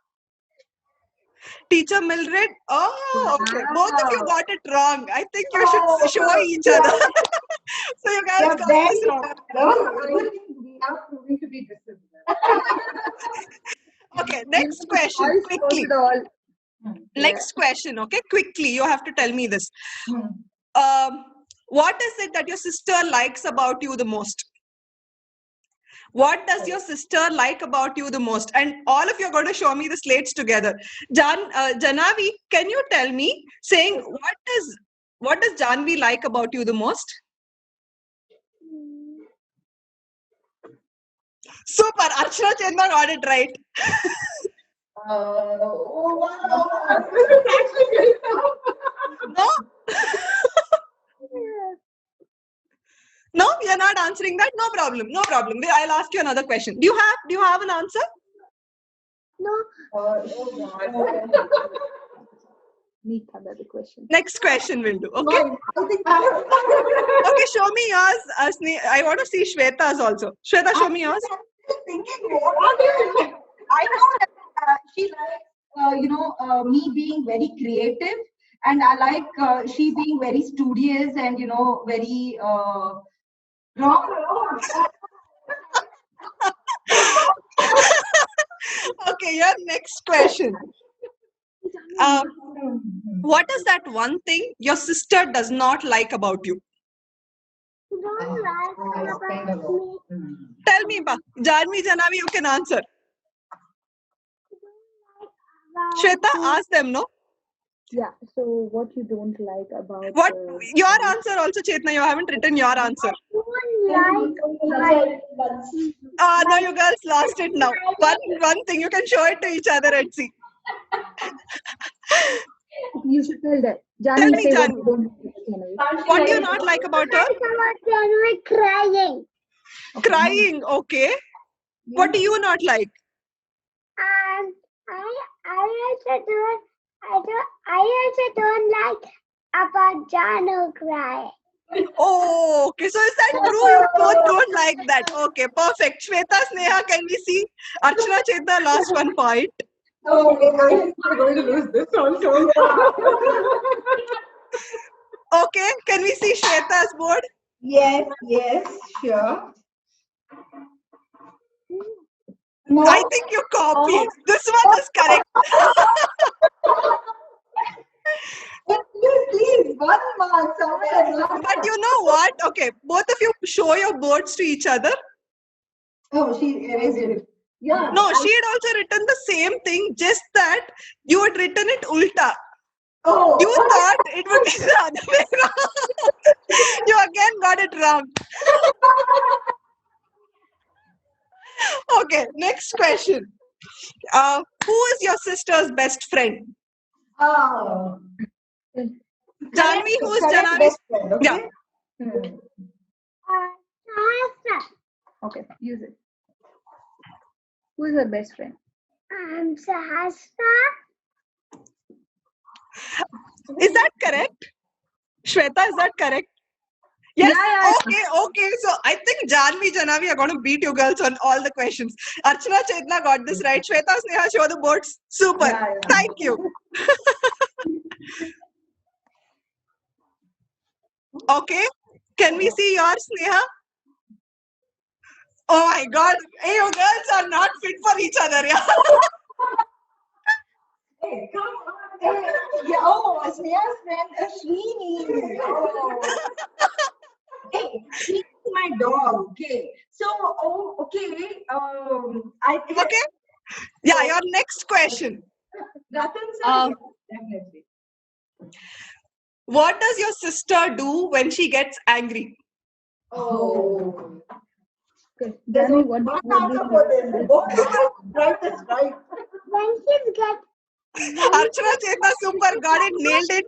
Teacher Mildred. Oh, okay. Both of you got it wrong. I think you should show each other. So you guys got this wrong. We are proving to be dissimilar. Okay, next question, quickly. Next question, okay? Quickly, you have to tell me this. What is it that your sister likes about you the most? What does your sister like about you the most? And all of you are going to show me the slates together. Janavi, can you tell me, saying what does Jaanvi like about you the most? Super, Archana Chetana got it right. No? No, you're not answering that. No problem. I'll ask you another question. Do you have an answer? No. The question. Next question will do. Okay. Okay, show me yours. I want to see Swetha's also. Swetha, show me yours. I know that she likes, me being very creative, and I like she being very studious and very Okay, your next question. What is that one thing your sister does not like about you? You don't like about me. Tell me, Ba. Jaanvi, Janavi, you can answer. You don't like about Swetha, ask them, no? Yeah. So what you don't like about What your answer also, Chetana? You haven't written your answer. No, you girls lost it now. One thing you can show it to each other and see. you should tell that. Tell Jaanvi, me, say what Jaanvi. you don't like about Janavi. What do you not like about her? January crying. Crying. Okay. What do you not like? And I also don't like about Janu crying. Oh, okay. So is that true? You both don't like that. Okay, perfect. Swetha, Sneha, can we see? Archana, Chetana lost 1 point. Oh, I think we're going to lose this also. Okay, can we see Shweta's board? Yes, sure. No, I think you copied. This one is correct. please, 1 mark somewhere. But you know what? Okay, both of you show your boards to each other. Oh, she erased it. Yeah. No, she had also written the same thing, just that you had written it ulta. Oh. You thought it would be the other way around. You again got it wrong. Okay, next question. Who is your sister's best friend? Oh. Jaanvi, who is Correct Janavi's? best friend, okay? Yeah. Sahasra. Okay, use it. Who is her best friend? Sahasra. Is that correct? Shweta, is that correct? Yes. Yeah. Okay. So I think Jaanvi, Janavi are going to beat you girls on all the questions. Archana, Chetana got this right. Swetha, Sneha, show the boards. Super. Yeah. Thank you. Okay. Can we see yours, Sneha? Oh my God. Hey, you girls are not fit for each other. Yeah. Hey, come on. Hey, yeah, oh, Sneha's friend, Shrini. Oh. Hey, she's my dog. Okay. So, okay. Okay. Yeah, your next question. Ratan sir, definitely. What does your sister do when she gets angry? Oh. Okay. There's Jaanvi, only what one answer for this. Right, that's right. When she's get Archana, Chetana, super. Got it. Nailed it.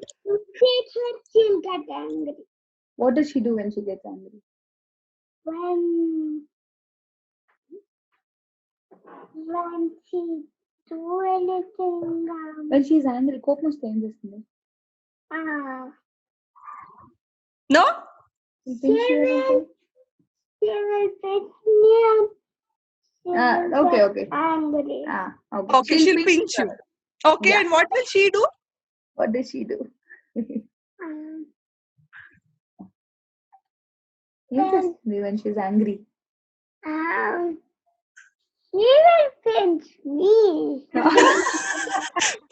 she'll get angry. What does she do when she gets angry? When she do anything When she's angry, కోపం వస్తే ఏం చేస్తుంది? No? You think she will do? she will pick me up. She will Okay. get angry. Okay. Okay, she'll pinch you. Okay, Yeah. and what will she do? What does she do? Um, Interesting when she's angry. she will pinch me.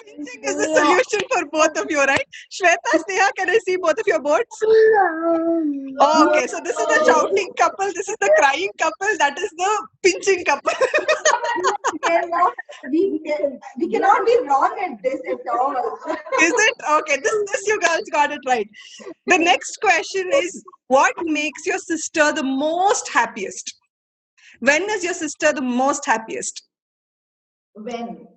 Pinching is the solution for both of you, right? Swetha, Sneha, can I see both of your boards? Okay, so this is the shouting couple, this is the crying couple, that is the pinching couple. We cannot be wrong at this at all. Is it? Okay, this you girls got it right. The next question is, what makes your sister the most happiest? When is your sister the most happiest? When?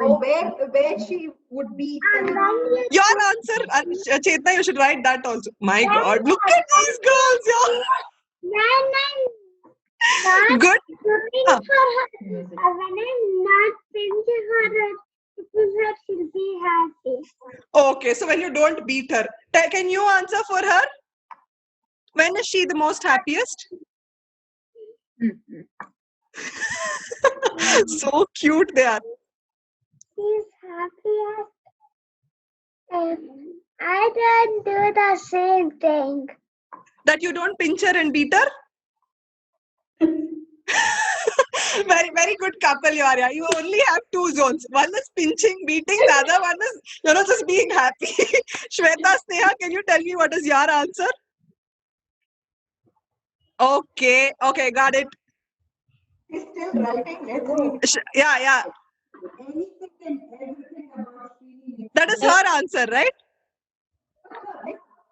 Oh, where she would be. Your answer, Chetana, you should write that also. My God, look at these girls, yeah. When I'm not Good. looking for her, when I'm not pinching her, she'll be happy. Okay, so when you don't beat her, can you answer for her? When is she the most happiest? So cute they are. She's happiest. I don't do the same thing. That you don't pinch her and beat her? Very good couple you are. Yeah. You only have 2 zones. One is pinching, beating. The other one is, just being happy. Swetha, Sneha, can you tell me what is your answer? Okay, got it. He's still writing. Let's see. Yeah. Anything and everything about Shrini. That is was her answer, right?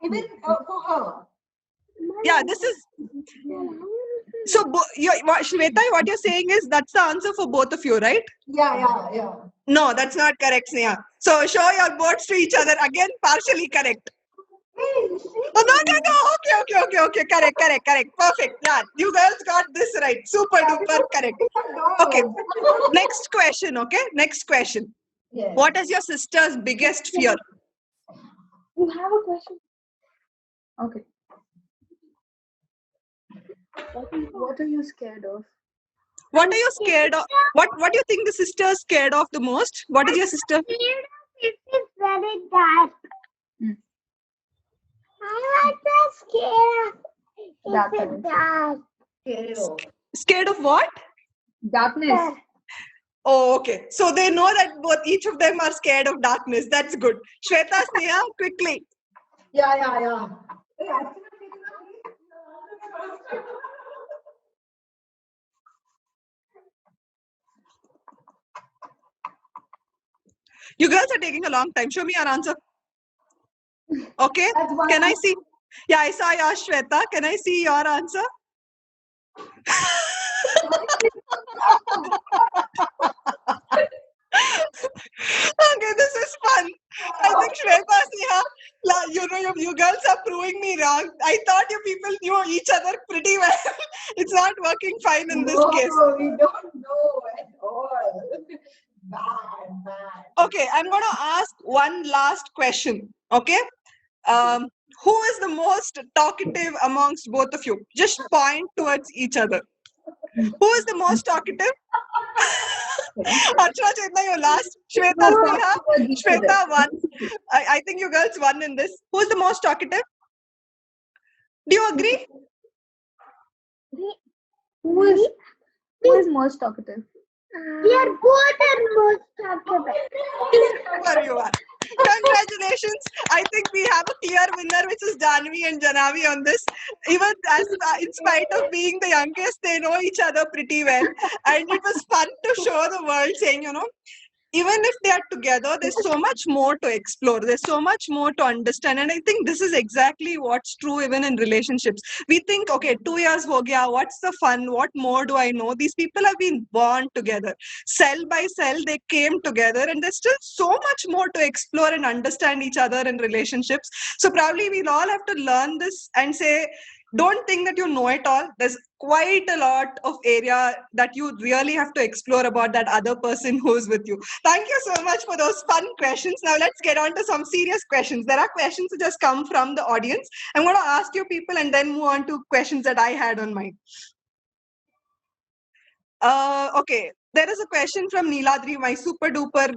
Even for her. Yeah, this is. So, Swetha, what you're saying is that's the answer for both of you, right? Yeah. No, that's not correct, Sneha. So, show your boards to each other. Again, partially correct. Hey, Oh, no. Okay. Correct. Perfect. Yeah, you girls got this right. Super duper correct. Okay. Next question. Okay. Next question. Yes. What is your sister's biggest fear? You have a question? Okay. What are you scared of? What are you scared of? What do you think the sister is scared of the most? What is your sister? It is very dark. I was scared. It's dark. Scared of what? Darkness. Oh, okay. So they know that each of them are scared of darkness. That's good. Swetha, Sneha, quickly. Yeah. Hey, You girls are taking a long time. Show me your answer. Okay. Can I see? Yeah, I saw your Swetha. Can I see your answer? Okay, this is fun. I think Swetha, Sneha, you girls are proving me wrong. I thought you people knew each other pretty well. It's not working fine in this case. No, we don't know at all. Bad. Okay, I'm going to ask one last question. Okay. Who is the most talkative amongst both of you? Just point towards each other. Who is the most talkative? Archana, Chetana, you last. Swetha, Sneha. Swetha won. I think you girls won in this. Who is the most talkative? Do you agree? Who is most talkative? We are both are most talkative. Whoever you are. Congratulations. I think we have a clear winner, which is Jaanvi and Janavi on this. Even in spite of being the youngest, they know each other pretty well. And it was fun to show the world saying, even if they are together, there's so much more to explore. There's so much more to understand. And I think this is exactly what's true even in relationships. We think, okay, 2 years ho gaya, what's the fun? What more do I know? These people have been born together. Cell by cell, they came together, and there's still so much more to explore and understand each other in relationships. So probably we'll all have to learn this and say, don't think that you know it all. There's quite a lot of area that you really have to explore about that other person who's with you. Thank you so much for those fun questions. Now let's get on to some serious questions. There are questions that just come from the audience. I'm going to ask you people and then move on to questions that I had on mind. Okay. There is a question from Neeladri, my super duper,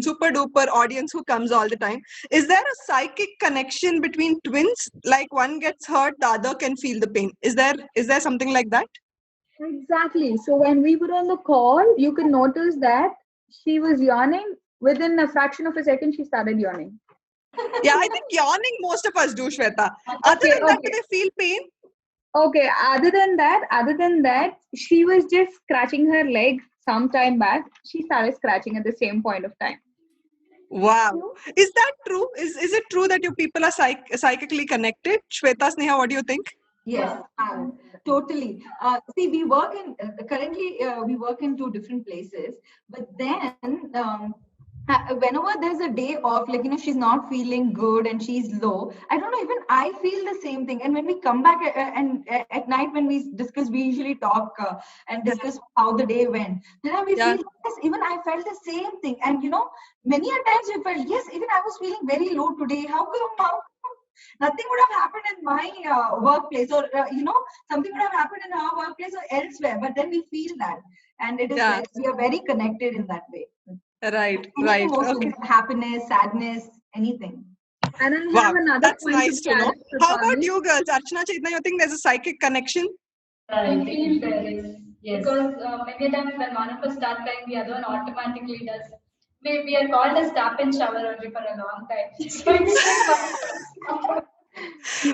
super duper audience who comes all the time. Is there a psychic connection between twins? Like one gets hurt, the other can feel the pain. Is there something like that? Exactly. So when we were on the call, you can notice that she was yawning. Within a fraction of a second, she started yawning. Yeah, I think yawning most of us do, Swetha. Other than that, do they feel pain? Okay, other than that, she was just scratching her leg some time back. She started scratching at the same point of time. Wow. Is that true? Is it true that you people are psychically connected? Swetha, Sneha, what do you think? Yes, totally. See, we work currently we work in 2 different places, but then whenever there's a day off, like, she's not feeling good and she's low, I don't know, even I feel the same thing. And when we come back and at night when we discuss, we usually talk and discuss how the day went. Then we feel, yes, even I felt the same thing. And, many a times we felt, yes, even I was feeling very low today. How come nothing would have happened in my workplace, or something would have happened in our workplace or elsewhere, but then we feel that, and it is we are very connected in that way. Right. Emotions, happiness, sadness, anything. And I have another that's point nice to know. How about you girls? Archana, Chetana, you think there's a psychic connection? I feel there is, yes. Because many times when one of us starts crying, the other one automatically does. We are called as tap and shower only for a long time. So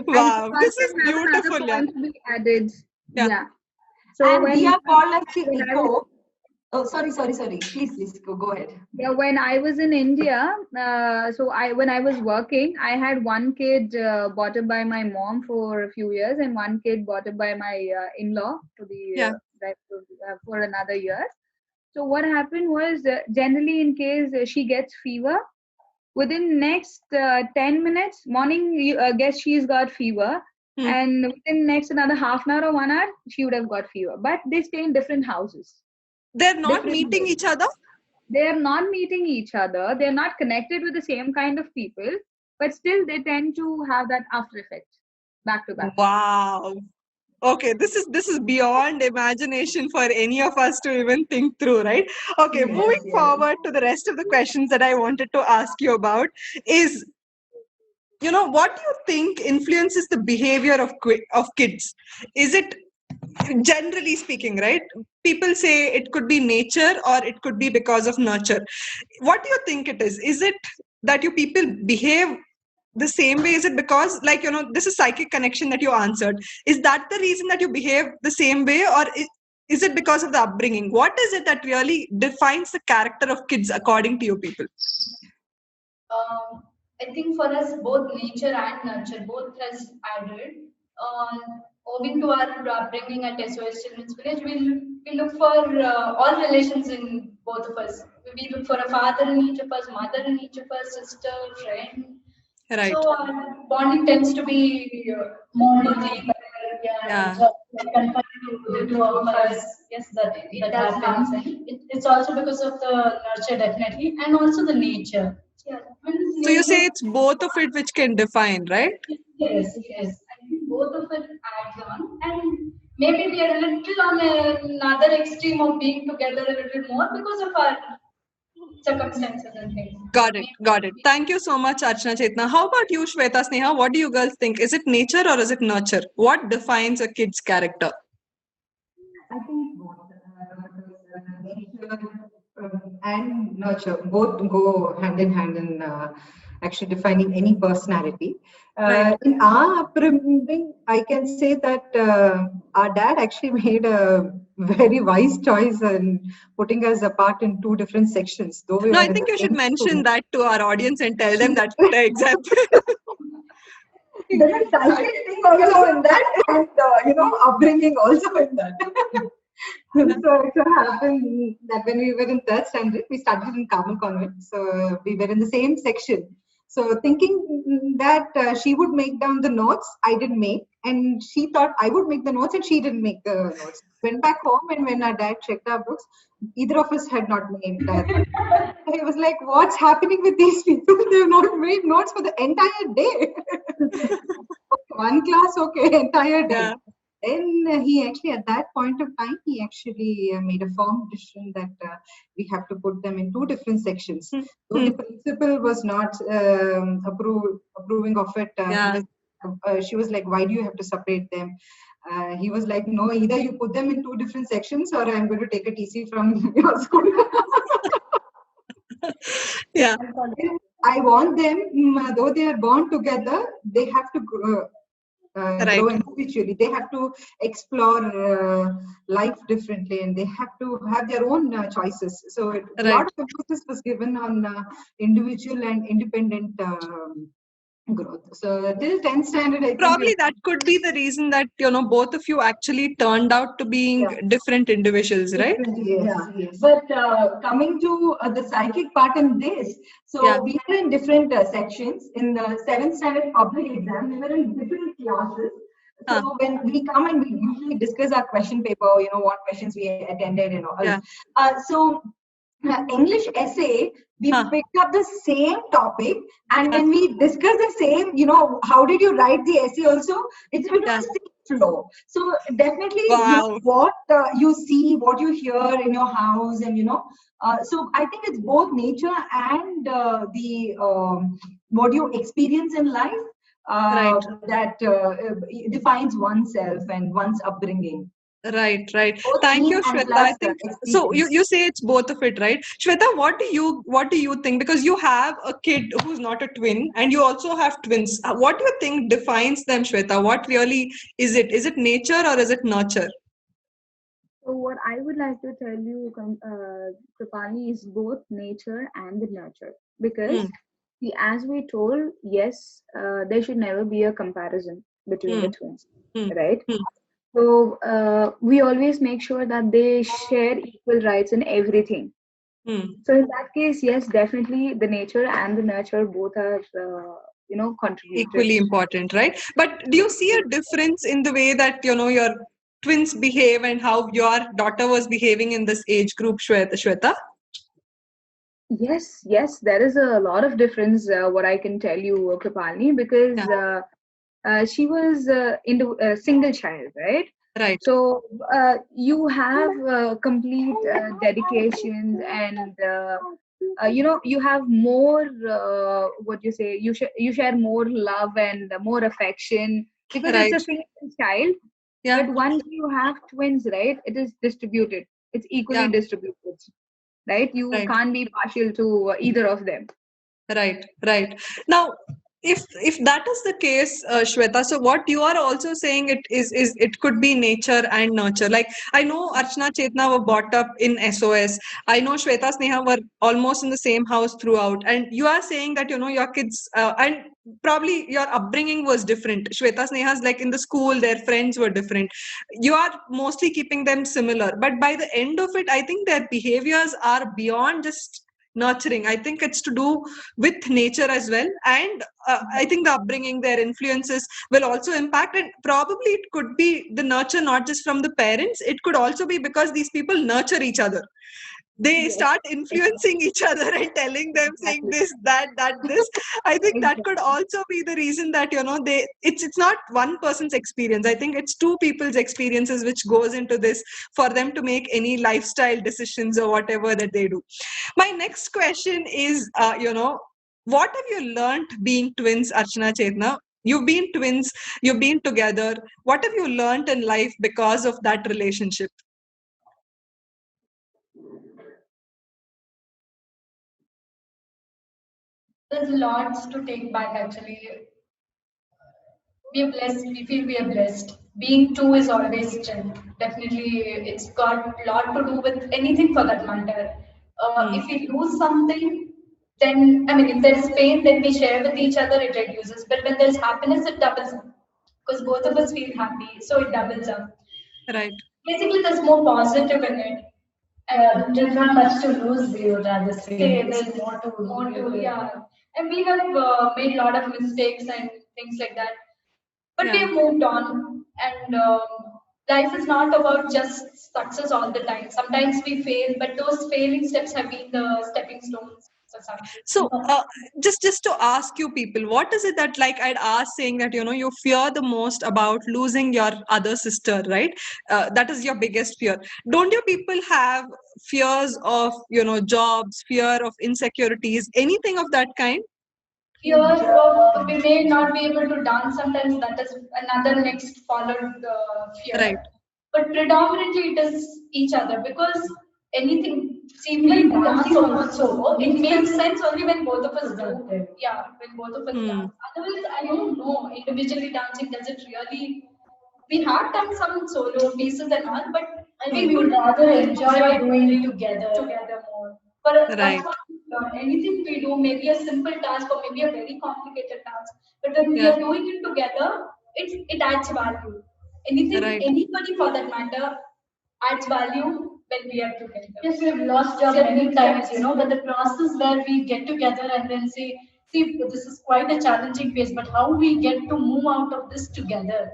wow, this is beautiful. Yeah. Yeah. So and we are called as the echo. Oh, sorry. Please go ahead. Yeah, when I was in India, when I was working, I had one kid brought up by my mom for a few years, and one kid brought up by my in-law Yeah. for another year. So what happened was, generally, in case she gets fever, within next 10 minutes, morning, guess she's got fever, and within next another half an hour or 1 hour, she would have got fever. But they stay in different houses. They're not Different meeting houses. each other? They're not meeting each other. They're not connected with the same kind of people, but still they tend to have that after effect back to back. Wow. Okay, this is beyond imagination for any of us to even think through, right? Okay, moving forward to the rest of the questions that I wanted to ask you about is, what do you think influences the behavior of kids? Is it, generally speaking, right? People say it could be nature or it could be because of nurture. What do you think it is? Is it that you people behave the same way? Is it because, like, this is psychic connection that you answered? Is that the reason that you behave the same way, or is it because of the upbringing? What is it that really defines the character of kids according to you people? I think for us, both nature and nurture, both has added. Owing to our upbringing at SOS Children's Village, we look for all relations in both of us. We look for a father in each of us, mother in each of us, sister, friend. Right. So bonding tends to be more deep. Yeah. Confined to the two of us. Yes, that happens. It's also because of the nurture, definitely, and also the nature. Yeah. So you say it's both of it which can define, right? Yes. I think both of it adds on, and maybe we are a little on another extreme of being together a little more because of our circumstances and things. Got it. Thank you so much, Archana, Chetana. How about you, Swetha, Sneha? What do you girls think? Is it nature or is it nurture? What defines a kid's character? I think nature and nurture both go hand in hand in actually defining any personality. In our upbringing, I can say that our dad actually made a very wise choice in putting us apart in two different sections. Though we No, were I in think the you should same mention school. that to our audience and tell them that the example. There's a psychic thing also in that, and upbringing also in that. So it so happened that when we were in third standard, we started in Carmel Convent. So we were in the same section. So thinking that she would make down the notes, I didn't make, and she thought I would make the notes, and she didn't make the notes. Went back home, and when our dad checked our books, either of us had not made that. He was like, "What's happening with these people? They've not made notes for the entire day." One class, okay, entire day. Yeah. Then he actually, at that point of time, he actually made a firm decision that we have to put them in two different sections. So the principal was not approving of it. She was like, "Why do you have to separate them?" He was like, "No, either you put them in two different sections, or I'm going to take a TC from your school." Yeah. I want them, though they are born together, they have to grow individually. They have to explore life differently, and they have to have their own choices. So a lot of emphasis was given on individual and independent growth. So till 10th standard, I think probably that could be the reason that both of you actually turned out to being different individuals, right? Yes. But coming to the psychic part in this, so we are in different sections. In the 7th standard public exam, we were in different classes. So when we come and we usually discuss our question paper, what questions we attended and all. So English essay, we picked up the same topic, and when we discuss the same, how did you write the essay also, it was the same flow. So definitely what you see, what you hear in your house, and so I think it's both nature and the what you experience in life that defines oneself and one's upbringing. Right. Thank you, Swetha. I think so. You say it's both of it, right? Swetha, what do you think? Because you have a kid who's not a twin, and you also have twins. What do you think defines them, Swetha? What really is it? Is it nature or is it nurture? So what I would like to tell you, Krupali, is both nature and the nurture. Because, as we told, yes, there should never be a comparison between the twins, right? So we always make sure that they share equal rights in everything. So in that case, yes, definitely the nature and the nurture both are, contributed. Equally important, right? But do you see a difference in the way that your twins behave and how your daughter was behaving in this age group, Swetha? Yes, there is a lot of difference. What I can tell you, Kripalini, because she was into a single child, right? Right. So you have complete dedications, and you have more. What you say? You share more love and more affection because it's a single child. Yeah. But once you have twins, right? It is distributed. It's equally distributed, right? You can't be partial to either of them. Right. Now, if that is the case, Swetha, so what you are also saying is it could be nature and nurture. Like I know Archana, Chetana were brought up in SOS. I know Swetha, Sneha were almost in the same house throughout. And you are saying that your kids and probably your upbringing was different. Swetha, Sneha's like in the school, their friends were different. You are mostly keeping them similar, but by the end of it, I think their behaviors are beyond just nurturing. I think it's to do with nature as well, and I think the upbringing, their influences will also impact, and probably it could be the nurture not just from the parents, it could also be because these people nurture each other. They start influencing each other and telling them, saying this, that, this. I think that could also be the reason that it's not one person's experience. I think it's two people's experiences which goes into this for them to make any lifestyle decisions or whatever that they do. My next question is, what have you learned being twins, Archana, Chetana? You've been twins, you've been together. What have you learned in life because of that relationship? There's lots to take back actually. We are blessed. We feel we are blessed. Being two is always strength. Definitely, it's got a lot to do with anything for that matter. If we lose something, then I mean, if there's pain, then we share with each other. It reduces. But when there's happiness, it doubles up because both of us feel happy, so it doubles up. Right. Basically, there's more positive in it. There's not much to lose, we would rather say. There's more to, yeah. And we have made a lot of mistakes and things like that. But we have moved on, and life is not about just success all the time. Sometimes we fail, but those failing steps have been the stepping stones for success. So, just to ask you people, what is it that, like I'd asked, saying that you fear the most about losing your other sister, right? That is your biggest fear. Don't you people have fears of jobs, fear of insecurities, anything of that kind? Fear of we may not be able to dance sometimes, that is another next followed fear. Right. But predominantly it is each other because anything, see, even dancing also, it makes sense only when both of us do. Yeah, when both of us dance. Otherwise, I don't know, individually dancing, does it really, we have done some solo pieces and all, but I think we would rather enjoy doing it together more. For Right. anything we do, maybe a simple task or maybe a very complicated task, but when we are doing it together, it adds value. Anything, anybody for that matter, adds value when we are together. Yes, we've lost jobs many times, but the process where we get together and then say, see, this is quite a challenging phase, but how we get to move out of this together,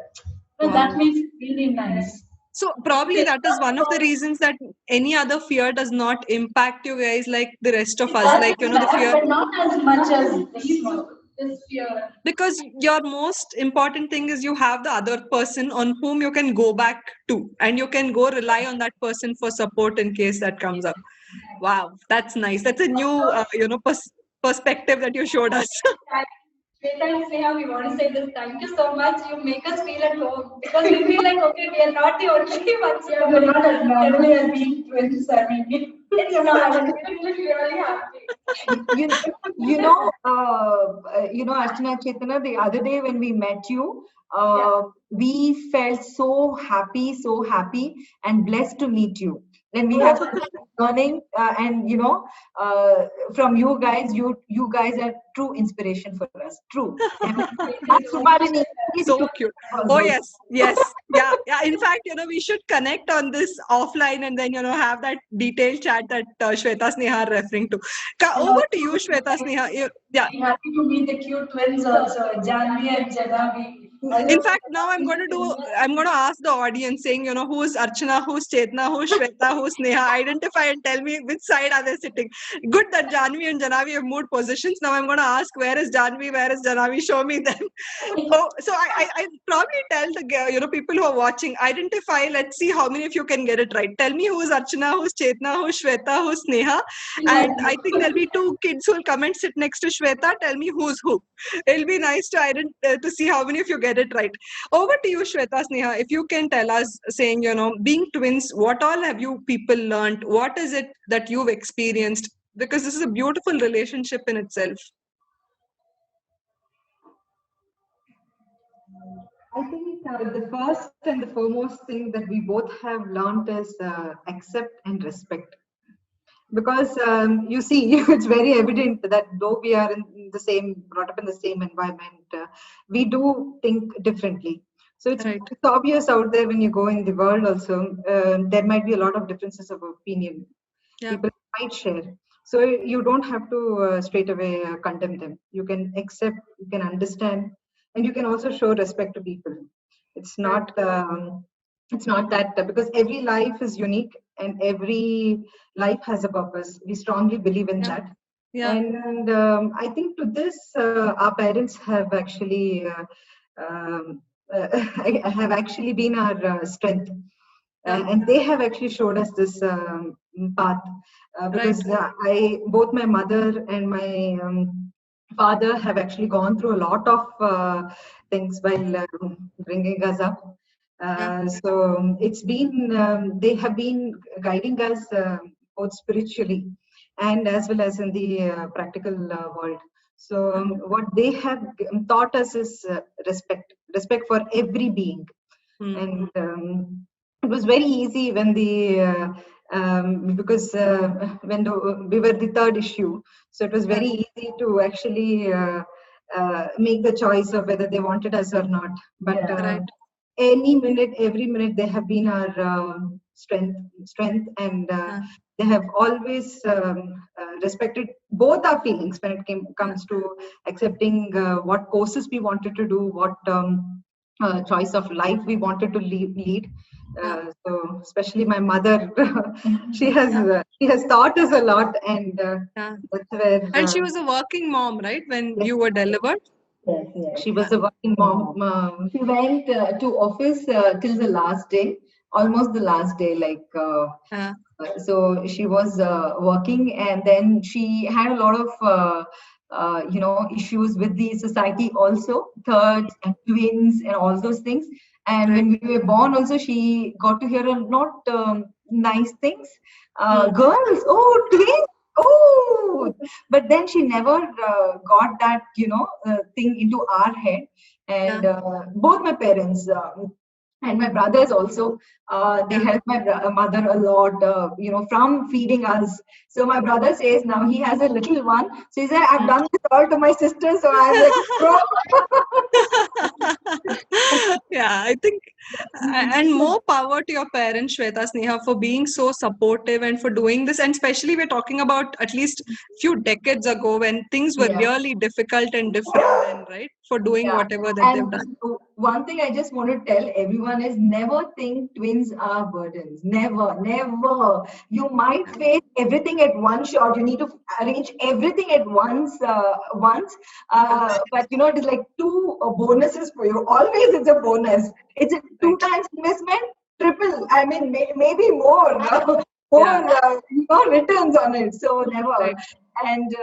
that makes it really nice. So probably that is one of the reasons that any other fear does not impact you guys like the rest of us. Like the fear, but not as much as this fear. Because your most important thing is you have the other person on whom you can go back to, and you can go rely on that person for support in case that comes up. Wow, that's nice. That's a new perspective that you showed us. Swetha and Sneha, we want to say this. Thank you so much. You make us feel at home because we feel like, okay, we are not the only ones here. We're not as normally as being twins. I mean, it's not. I'm really happy. Archana, Chetana, the other day when we met you, we felt so happy and blessed to meet you. Then we have learning, and from you guys are true inspiration for us. True. Krupalini, So cute. Oh yes, yes, yeah. In fact, we should connect on this offline and then have that detailed chat that Swetha, Sneha are referring to. Over to you, Swetha, Sneha. Yeah. I'm happy to meet the cute twins also, Jaanvi and Janavi. In fact, now I'm going to ask the audience saying, who's Archana, who's Chetana, who's Swetha, who's Sneha. Identify and tell me which side are they sitting. Good that Jaanvi and Janavi have moved positions. Now I'm going to ask, where is Jaanvi, where is Janavi? Show me them. So I probably tell the people who are watching, identify. Let's see how many of you can get it right. Tell me who's Archana, who's Chetana, who's Swetha, who's Sneha. And I think there'll be 2 kids who will come and sit next to Swetha. Tell me who's who. It'll be nice to see how many of you get it right. Over to you, Swetha, Sneha. If you can tell us, saying, being twins, what all have you people learned? What is it that you've experienced? Because this is a beautiful relationship in itself. I think the first and the foremost thing that we both have learned is accept and respect. Because you see, it's very evident that though we are brought up in the same environment, we do think differently. So it's obvious out there when you go in the world also, there might be a lot of differences of opinion. People might share. So you don't have to straight away condemn them. You can accept, you can understand, and you can also show respect to people. It's not that because every life is unique and every life has a purpose. We strongly believe in that. And I think to this, our parents have actually have actually been our strength. And they have actually showed us this path because both my mother and my father have actually gone through a lot of things while bringing us up. So it's been they have been guiding us both spiritually and as well as in the practical world. So what they have taught us is respect for every being. And it was very easy when because when we were the third issue, so it was very easy to actually make the choice of whether they wanted us or not. But every minute, they have been our strength, and they have always respected both our feelings when it comes to accepting what courses we wanted to do, what choice of life we wanted to lead. So especially my mother, she has taught us a lot, and that's where. And she was a working mom, right? When you were delivered. Yes. She was a working mom. She went to office till the last day, almost the last day. So she was working, and then she had a lot of issues with the society also, thirds and twins and all those things. And when we were born also, she got to hear a lot nice things. Girls, oh, twins, oh. But then she never got that, thing into our head. And both my parents and my brothers also, they helped my mother a lot, from feeding us. So my brother says now he has a little one. So he said, I've done this all to my sister. So I'm like, I think, and more power to your parents, Swetha, Sneha, for being so supportive and for doing this. And especially we're talking about at least a few decades ago when things were really difficult and different then, right? For doing whatever that they've done. One thing I just want to tell everyone is never think twins are burdens. Never, never. You might face everything at one shot. You need to arrange everything at once. But it is like 2 bonuses for you. Always it's a bonus. It's a 2 times investment, triple. I mean, maybe more. More returns on it. So never. And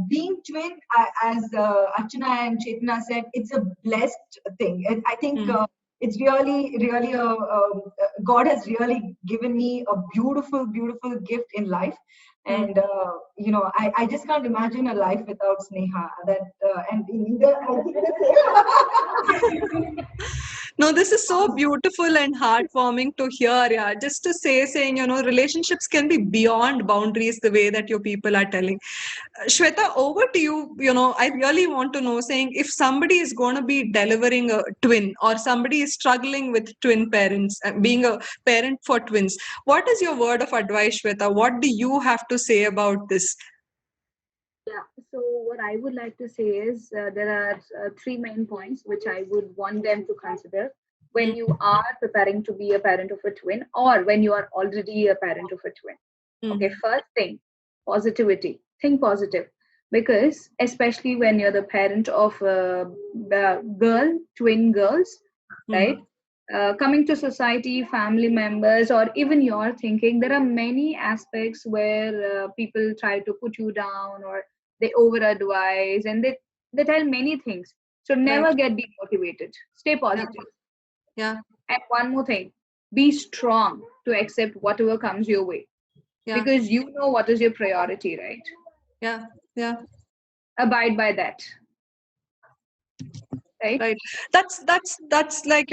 being twin, as Archana and Chetana said, it's a blessed thing. And I think it's really God has really given me a beautiful gift in life. And I just can't imagine a life without Sneha. That and neither I think the same. No, this is so beautiful and heartwarming to hear. Yeah, just to saying, relationships can be beyond boundaries the way that your people are telling. Swetha, over to you. I really want to know, saying if somebody is going to be delivering a twin or somebody is struggling with twin parents, being a parent for twins, what is your word of advice, Swetha? What do you have to say about this? Yeah, so what I would like to say is there are three main points which I would want them to consider when you are preparing to be a parent of a twin or when you are already a parent of a twin. Okay, first thing, positivity. Think positive, because especially when you're the parent of twin girls, right? Coming to society, family members, or even your thinking, there are many aspects where people try to put you down or they over advise and they tell many things. So never get demotivated. Stay positive. Yeah. And one more thing, be strong to accept whatever comes your way. Yeah. Because you know what is your priority, right? Yeah. Yeah. Abide by that. Right. That's like,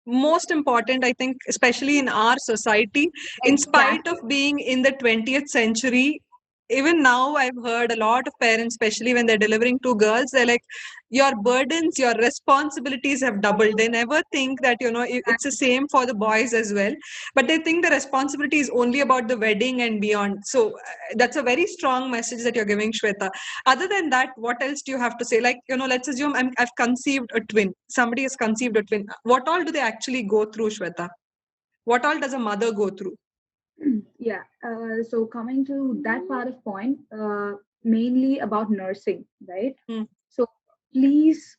most important, I think, especially in our society, in spite of being in the 20th century. Even now, I've heard a lot of parents, especially when they're delivering two girls, they're like, your burdens, your responsibilities have doubled. They never think that, it's the same for the boys as well. But they think the responsibility is only about the wedding and beyond. So that's a very strong message that you're giving, Swetha. Other than that, what else do you have to say? Like, let's assume I've conceived a twin. Somebody has conceived a twin. What all do they actually go through, Swetha? What all does a mother go through? Yeah. So coming to that part of point, mainly about nursing, right? So please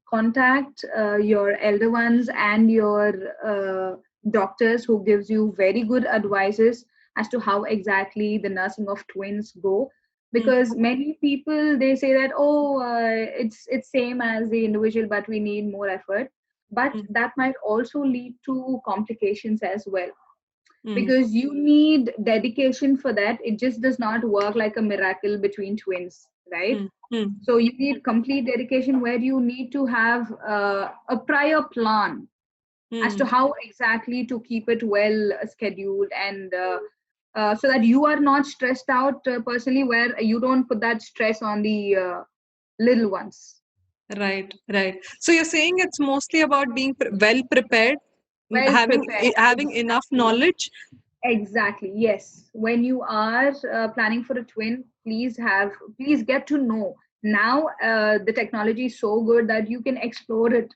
contact your elder ones and your doctors who gives you very good advices as to how exactly the nursing of twins go. Because many people, they say that, it's same as the individual, but we need more effort. But that might also lead to complications as well, because you need dedication for that. It just does not work like a miracle between twins, right? So you need complete dedication where you need to have a prior plan as to how exactly to keep it well scheduled, and so that you are not stressed out personally, where you don't put that stress on the little ones. Right. So you're saying it's mostly about being well prepared, having Exactly. enough knowledge. Exactly, yes. When you are planning for a twin, please get to know. Now the technology is so good that you can explore it.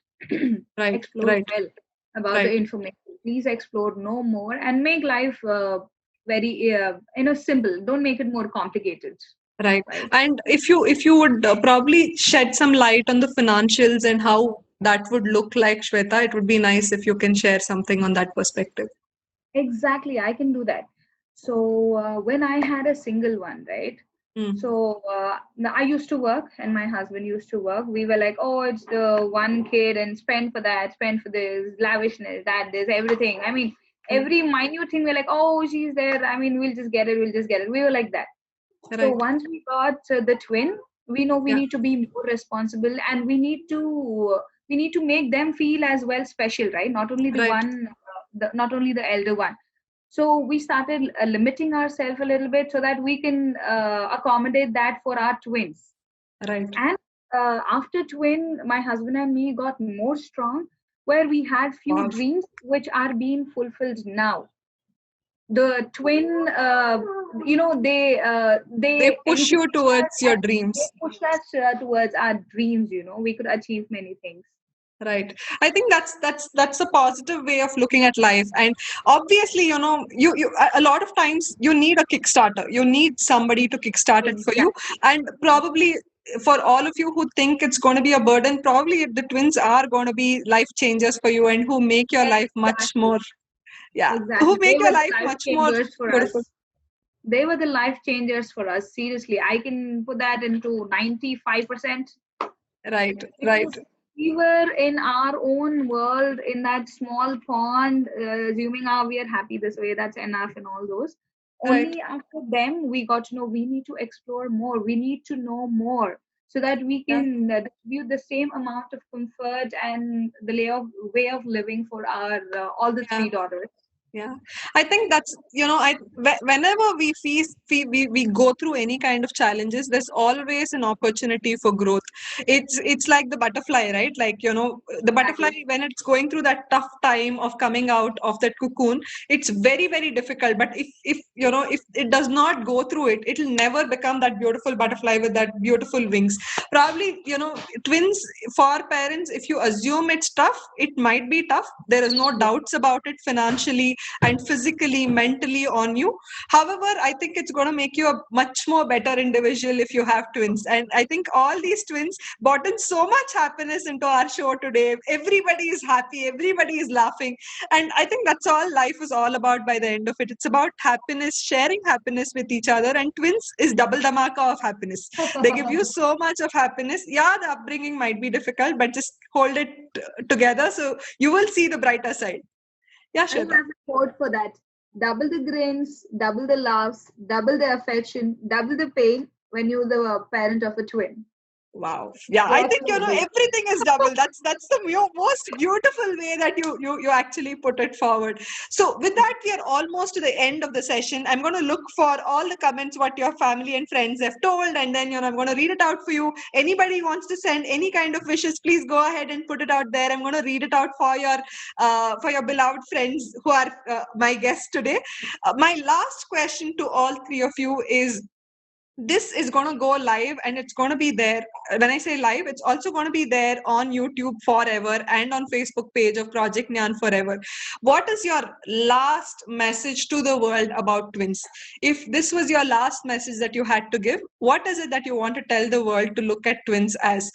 Explore well about the information. Please explore, know more, and make life very simple. Don't make it more complicated. Right. And if you would probably shed some light on the financials and how that would look like, Swetha, it would be nice if you can share something on that perspective. Exactly, I can do that. So when I had a single one, right? So I used to work and my husband used to work. We were like, oh, it's the one kid and spend for that, spend for this, lavishness, that, this, everything. I mean, every minute thing, we're like, oh, she's there. I mean, we'll just get it. We were like that. So once we got the twin, we know we need to be more responsible, and we need to make them feel as well special, right? Not only the one, not only the elder one. So we started limiting ourselves a little bit so that we can accommodate that for our twins. Right. And after twin, my husband and me got more strong, where we had few dreams which are being fulfilled now. The twin, they push you towards your dreams. They push us towards our dreams. We could achieve many things. Right. I think that's a positive way of looking at life. And obviously, you a lot of times you need a Kickstarter. You need somebody to kickstart it for you. And probably for all of you who think it's going to be a burden, probably the twins are going to be life changers for you and who make your life much more. Yeah. Exactly. Who make your life much more beautiful. They were the life changers for us. Seriously, I can put that into 95%. Right. we were in our own world in that small pond, assuming we are happy this way, that's enough, and all those. Right. Only after them we got to know we need to explore more, we need to know more, so that we Yeah. can distribute the same amount of comfort and the way of living for our all the Yeah. three daughters. Yeah, I think that's, whenever we go through any kind of challenges, there's always an opportunity for growth. It's like the butterfly, right? Like, the butterfly, when it's going through that tough time of coming out of that cocoon, it's very, very difficult. But if it does not go through it, it'll never become that beautiful butterfly with that beautiful wings. Probably, twins, for parents, if you assume it's tough, it might be tough. There is no doubts about it, financially and physically, mentally on you. However, I think it's going to make you a much more better individual if you have twins. And I think all these twins brought in so much happiness into our show today. Everybody is happy, everybody is laughing. And I think that's all life is all about by the end of it. It's about happiness, sharing happiness with each other. And twins is double dhamaka of happiness. They give you so much of happiness. Yeah, the upbringing might be difficult, but just hold it together, so you will see the brighter side. Yeah, I have Shweta. a quote for that. Double the grins, double the laughs, double the affection, double the pain when you're the parent of a twin. Wow. Yeah, I think everything is double. That's the most beautiful way that you actually put it forward. So with that, we are almost to the end of the session. I'm going to look for all the comments what your family and friends have told, and then I'm going to read it out for you. Anybody wants to send any kind of wishes, please go ahead and put it out there. I'm going to read it out for your beloved friends who are my guests today. My last question to all three of you is, this is going to go live and it's going to be there. When I say live, it's also going to be there on YouTube forever and on Facebook page of Project Njaan forever. What is your last message to the world about twins? If this was your last message that you had to give, what is it that you want to tell the world to look at twins as?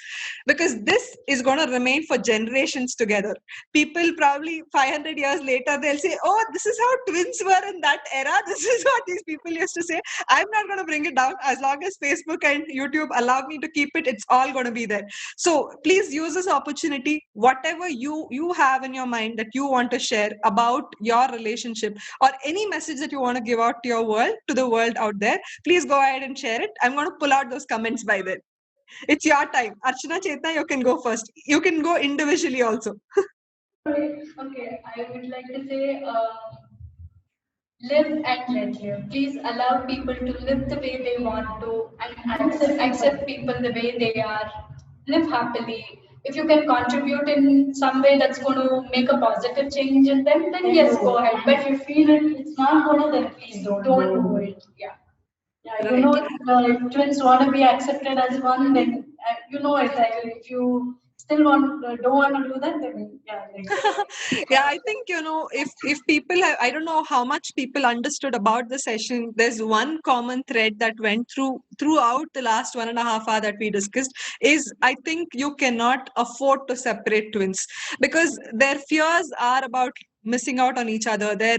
Because this is going to remain for generations together. People probably 500 years later, they'll say, oh, this is how twins were in that era. This is what these people used to say. I'm not going to bring it down. As long as Facebook and YouTube allow me to keep it, it's all going to be there. So please use this opportunity. Whatever you have in your mind that you want to share about your relationship, or any message that you want to give out to your world, to the world out there, please go ahead and share it. I'm going to pull out those comments by then. It's your time. Archana, Chetana, you can go first. You can go individually also. Okay, I would like to say, live and let live. Please allow people to live the way they want to, and accept people the way they are. Live happily. If you can contribute in some way that's going to make a positive change in them, then yes, go ahead. But if you feel it's not going to, then please don't do it. Yeah. Yeah, Right. if twins want to be accepted as one, then if you still don't want to do that, then yeah. Yeah, I think if people have, I don't know how much people understood about the session. There's one common thread that went throughout the last 1.5 hours that we discussed, is I think you cannot afford to separate twins, because their fears are about missing out on each other. Their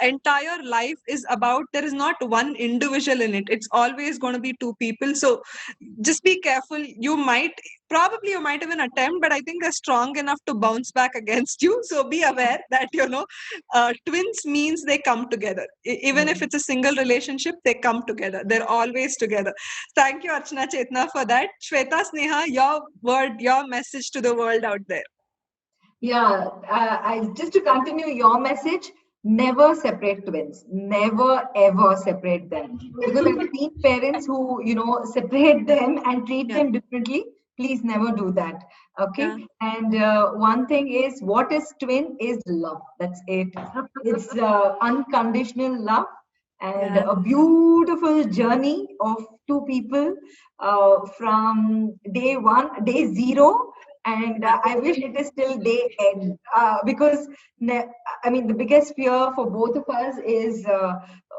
entire life is about, there is not one individual in it. It's always going to be two people. So just be careful. You might even attempt, but I think they're strong enough to bounce back against you. So be aware that twins means they come together. Even if it's a single relationship, they come together. They're always together. Thank you, Archana, Chetana, for that. Swetha, Sneha, your message to the world out there. Yeah, just to continue your message, never separate twins. Never ever separate them. Because I've seen parents who separate them and treat them differently. Please never do that. Okay. Yeah. And one thing is, what is twin is love. That's it. It's unconditional love, and a beautiful journey of two people from day one, day zero. And I wish it is till day end, because the biggest fear for both of us is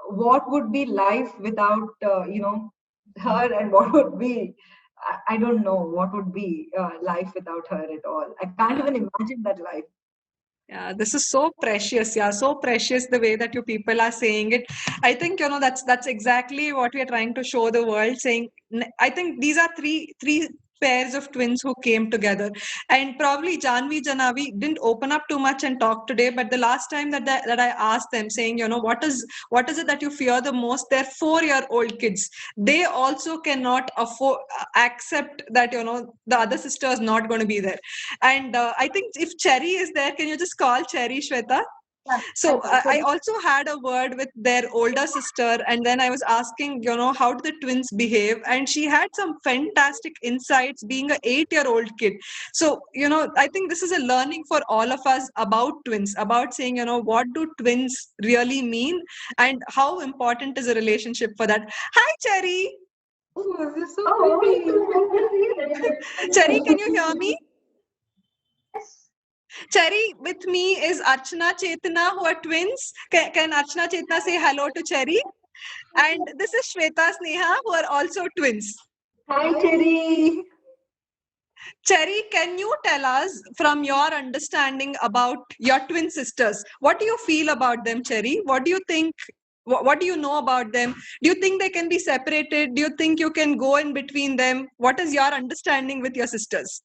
what would be life without her, and what would be, I don't know what would be life without her at all. I can't even imagine that life. Yeah, this is so precious. Yeah, so precious the way that you people are saying it. I think that's exactly what we are trying to show the world. Saying, I think these are three pairs of twins who came together. And probably Jaanvi, Janavi didn't open up too much and talk today, but the last time that I asked them, saying, what is it that you fear the most? They're 4-year-old kids. They also cannot accept that the other sister is not going to be there. And I think if Cherry is there, can you just call Cherry, Swetha? So I also had a word with their older sister, and then I was asking, how do the twins behave? And she had some fantastic insights being an 8-year-old kid. So, I think this is a learning for all of us about twins, about saying, what do twins really mean and how important is a relationship for that. Hi, Cherry. Oh, you're so pretty. Cherry, can you hear me? Cherry, with me is Archana, Chetana, who are twins. Can Archana, Chetana say hello to Cherry? And this is Swetha, Sneha, who are also twins. Hi, Cherry. Cherry, can you tell us from your understanding about your twin sisters? What do you feel about them, Cherry? What do you think? What do you know about them? Do you think they can be separated? Do you think you can go in between them? What is your understanding with your sisters?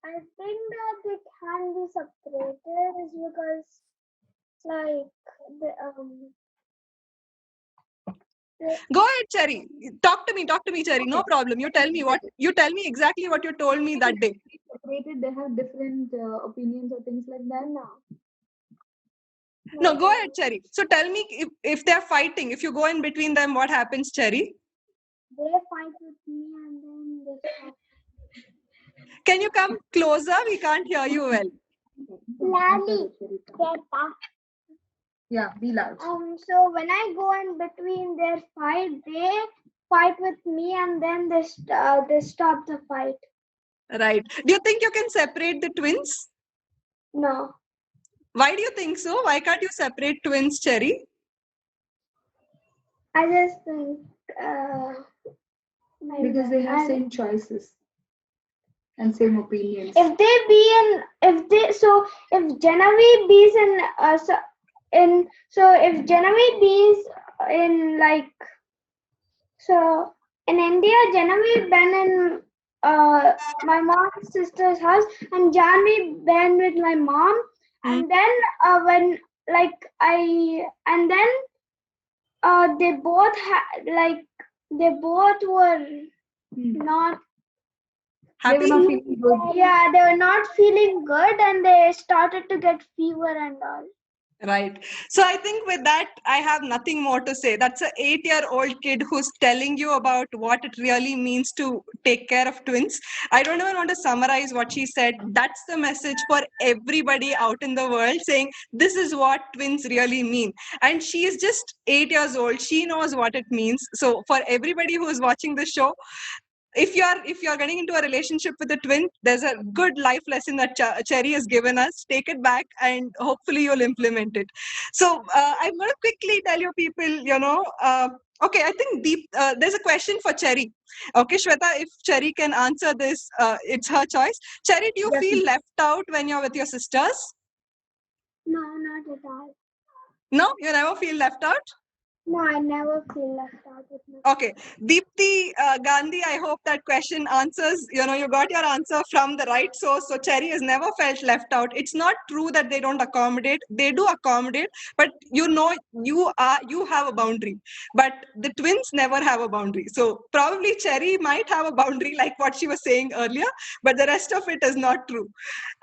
I think that they can be separated is because, like, Go ahead, Cherry. Talk to me, Cherry. No problem. You tell me exactly what you told me that day. Separated, they have different opinions or things like that now. No, go ahead, Cherry. So tell me if they're fighting, if you go in between them, what happens, Cherry? They fight with me and then they stop. Can you come closer? We can't hear you well. Lali, Yeah, be loud. So when I go in between their fight, they fight with me and then they stop the fight. Right. Do you think you can separate the twins? No. Why do you think so? Why can't you separate twins, Cherry? I just think because they have same choices and same opinions. If Janavi bees if Janavi bees in in India, Janavi been in my mom's sister's house and Jaanvi been with my mom, and then they both were not happy. They were not feeling good. Yeah, they were not feeling good and they started to get fever and all. Right. So I think with that, I have nothing more to say. That's an 8-year-old kid who's telling you about what it really means to take care of twins. I don't even want to summarize what she said. That's the message for everybody out in the world, saying this is what twins really mean. And she is just 8 years old. She knows what it means. So for everybody who is watching the show, if you're getting into a relationship with a twin, there's a good life lesson that Cherry has given us. Take it back and hopefully you'll implement it. So I'm going to quickly tell you people, okay, I think there's a question for Cherry. Okay, Swetha, if Cherry can answer this, it's her choice. Cherry, do you feel left out when you're with your sisters? No, not at all. No, you never feel left out? No, I never feel left out with my. Okay, Deepthi Gandhi, I hope that question answers, you got your answer from the right source. So Cherry has never felt left out. It's not true that they don't accommodate. They do accommodate, but you have a boundary. But the twins never have a boundary. So probably Cherry might have a boundary like what she was saying earlier, but the rest of it is not true.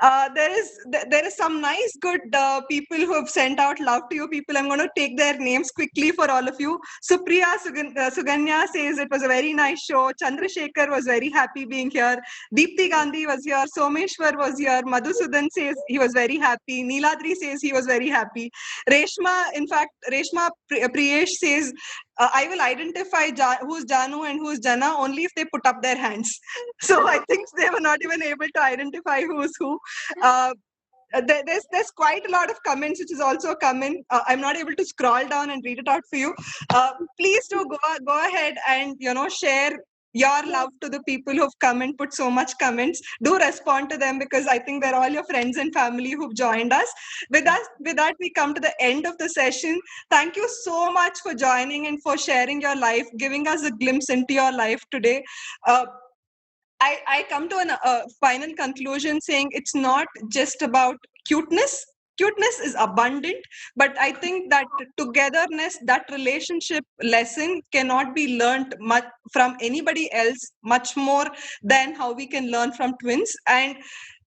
There is some nice good people who have sent out love to you people. I'm going to take their names quickly for all of you. Supriya Suganya says it was a very nice show. Chandrasekhar was very happy being here. Deepthi Gandhi was here. Someshwar was here. Madhusudan says he was very happy. Neeladri says he was very happy. Reshma Priyesh says I will identify who's Janu and who's Jana only if they put up their hands. So I think they were not even able to identify who's who. There's quite a lot of comments which is also coming. I'm not able to scroll down and read it out for you. Please do go ahead and share your love to the people who've come and put so much comments. Do respond to them, because I think they're all your friends and family who've joined us. With that, we come to the end of the session. Thank you so much for joining and for sharing your life, giving us a glimpse into your life today. I come to a final conclusion saying it's not just about cuteness. Cuteness is abundant, but I think that togetherness, that relationship lesson cannot be learned much from anybody else, much more than how we can learn from twins. And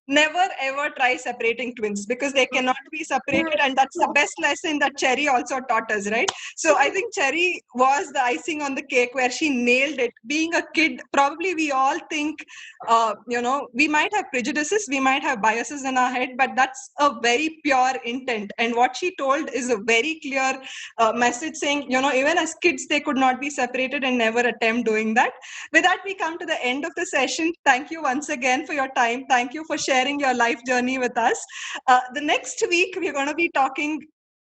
never ever try separating twins, because they cannot be separated, and that's the best lesson that Cherry also taught us, right? So I think Cherry was the icing on the cake, where she nailed it. Being a kid, probably we all think, we might have prejudices, we might have biases in our head, but that's a very pure intent. And what she told is a very clear message, saying, even as kids, they could not be separated, and never attempt doing that. With that, we come to the end of the session. Thank you once again for your time. Thank you for sharing your life journey with us. The next week, we're going to be talking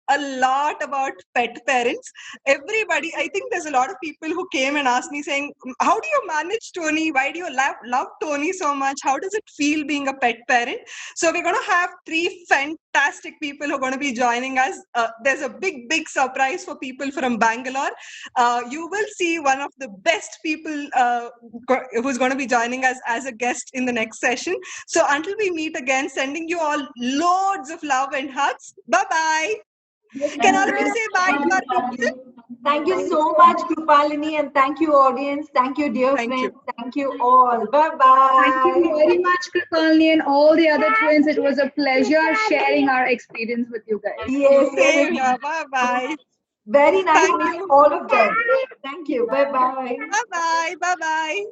a lot about pet parents. Everybody, I think there's a lot of people who came and asked me saying, how do you manage Tony? Why do you love Tony so much? How does it feel being a pet parent? So we're going to have 3 fantastic people who are going to be joining us. There's a big surprise for people from Bangalore. You will see one of the best people who's going to be joining us as a guest in the next session. So until we meet again, sending you all loads of love and hugs. Bye-bye. Can all of you say bye to our people? Thank you so much, Krupalini, and thank you, audience. Thank you, dear friends. Thank you all. Bye-bye. Thank you very much, Krupalini, and all the other twins. It was a pleasure sharing our experience with you guys. Yes, same here. Bye-bye. Very nice meeting all of them. Thank you. Bye-bye. Bye-bye. Bye-bye.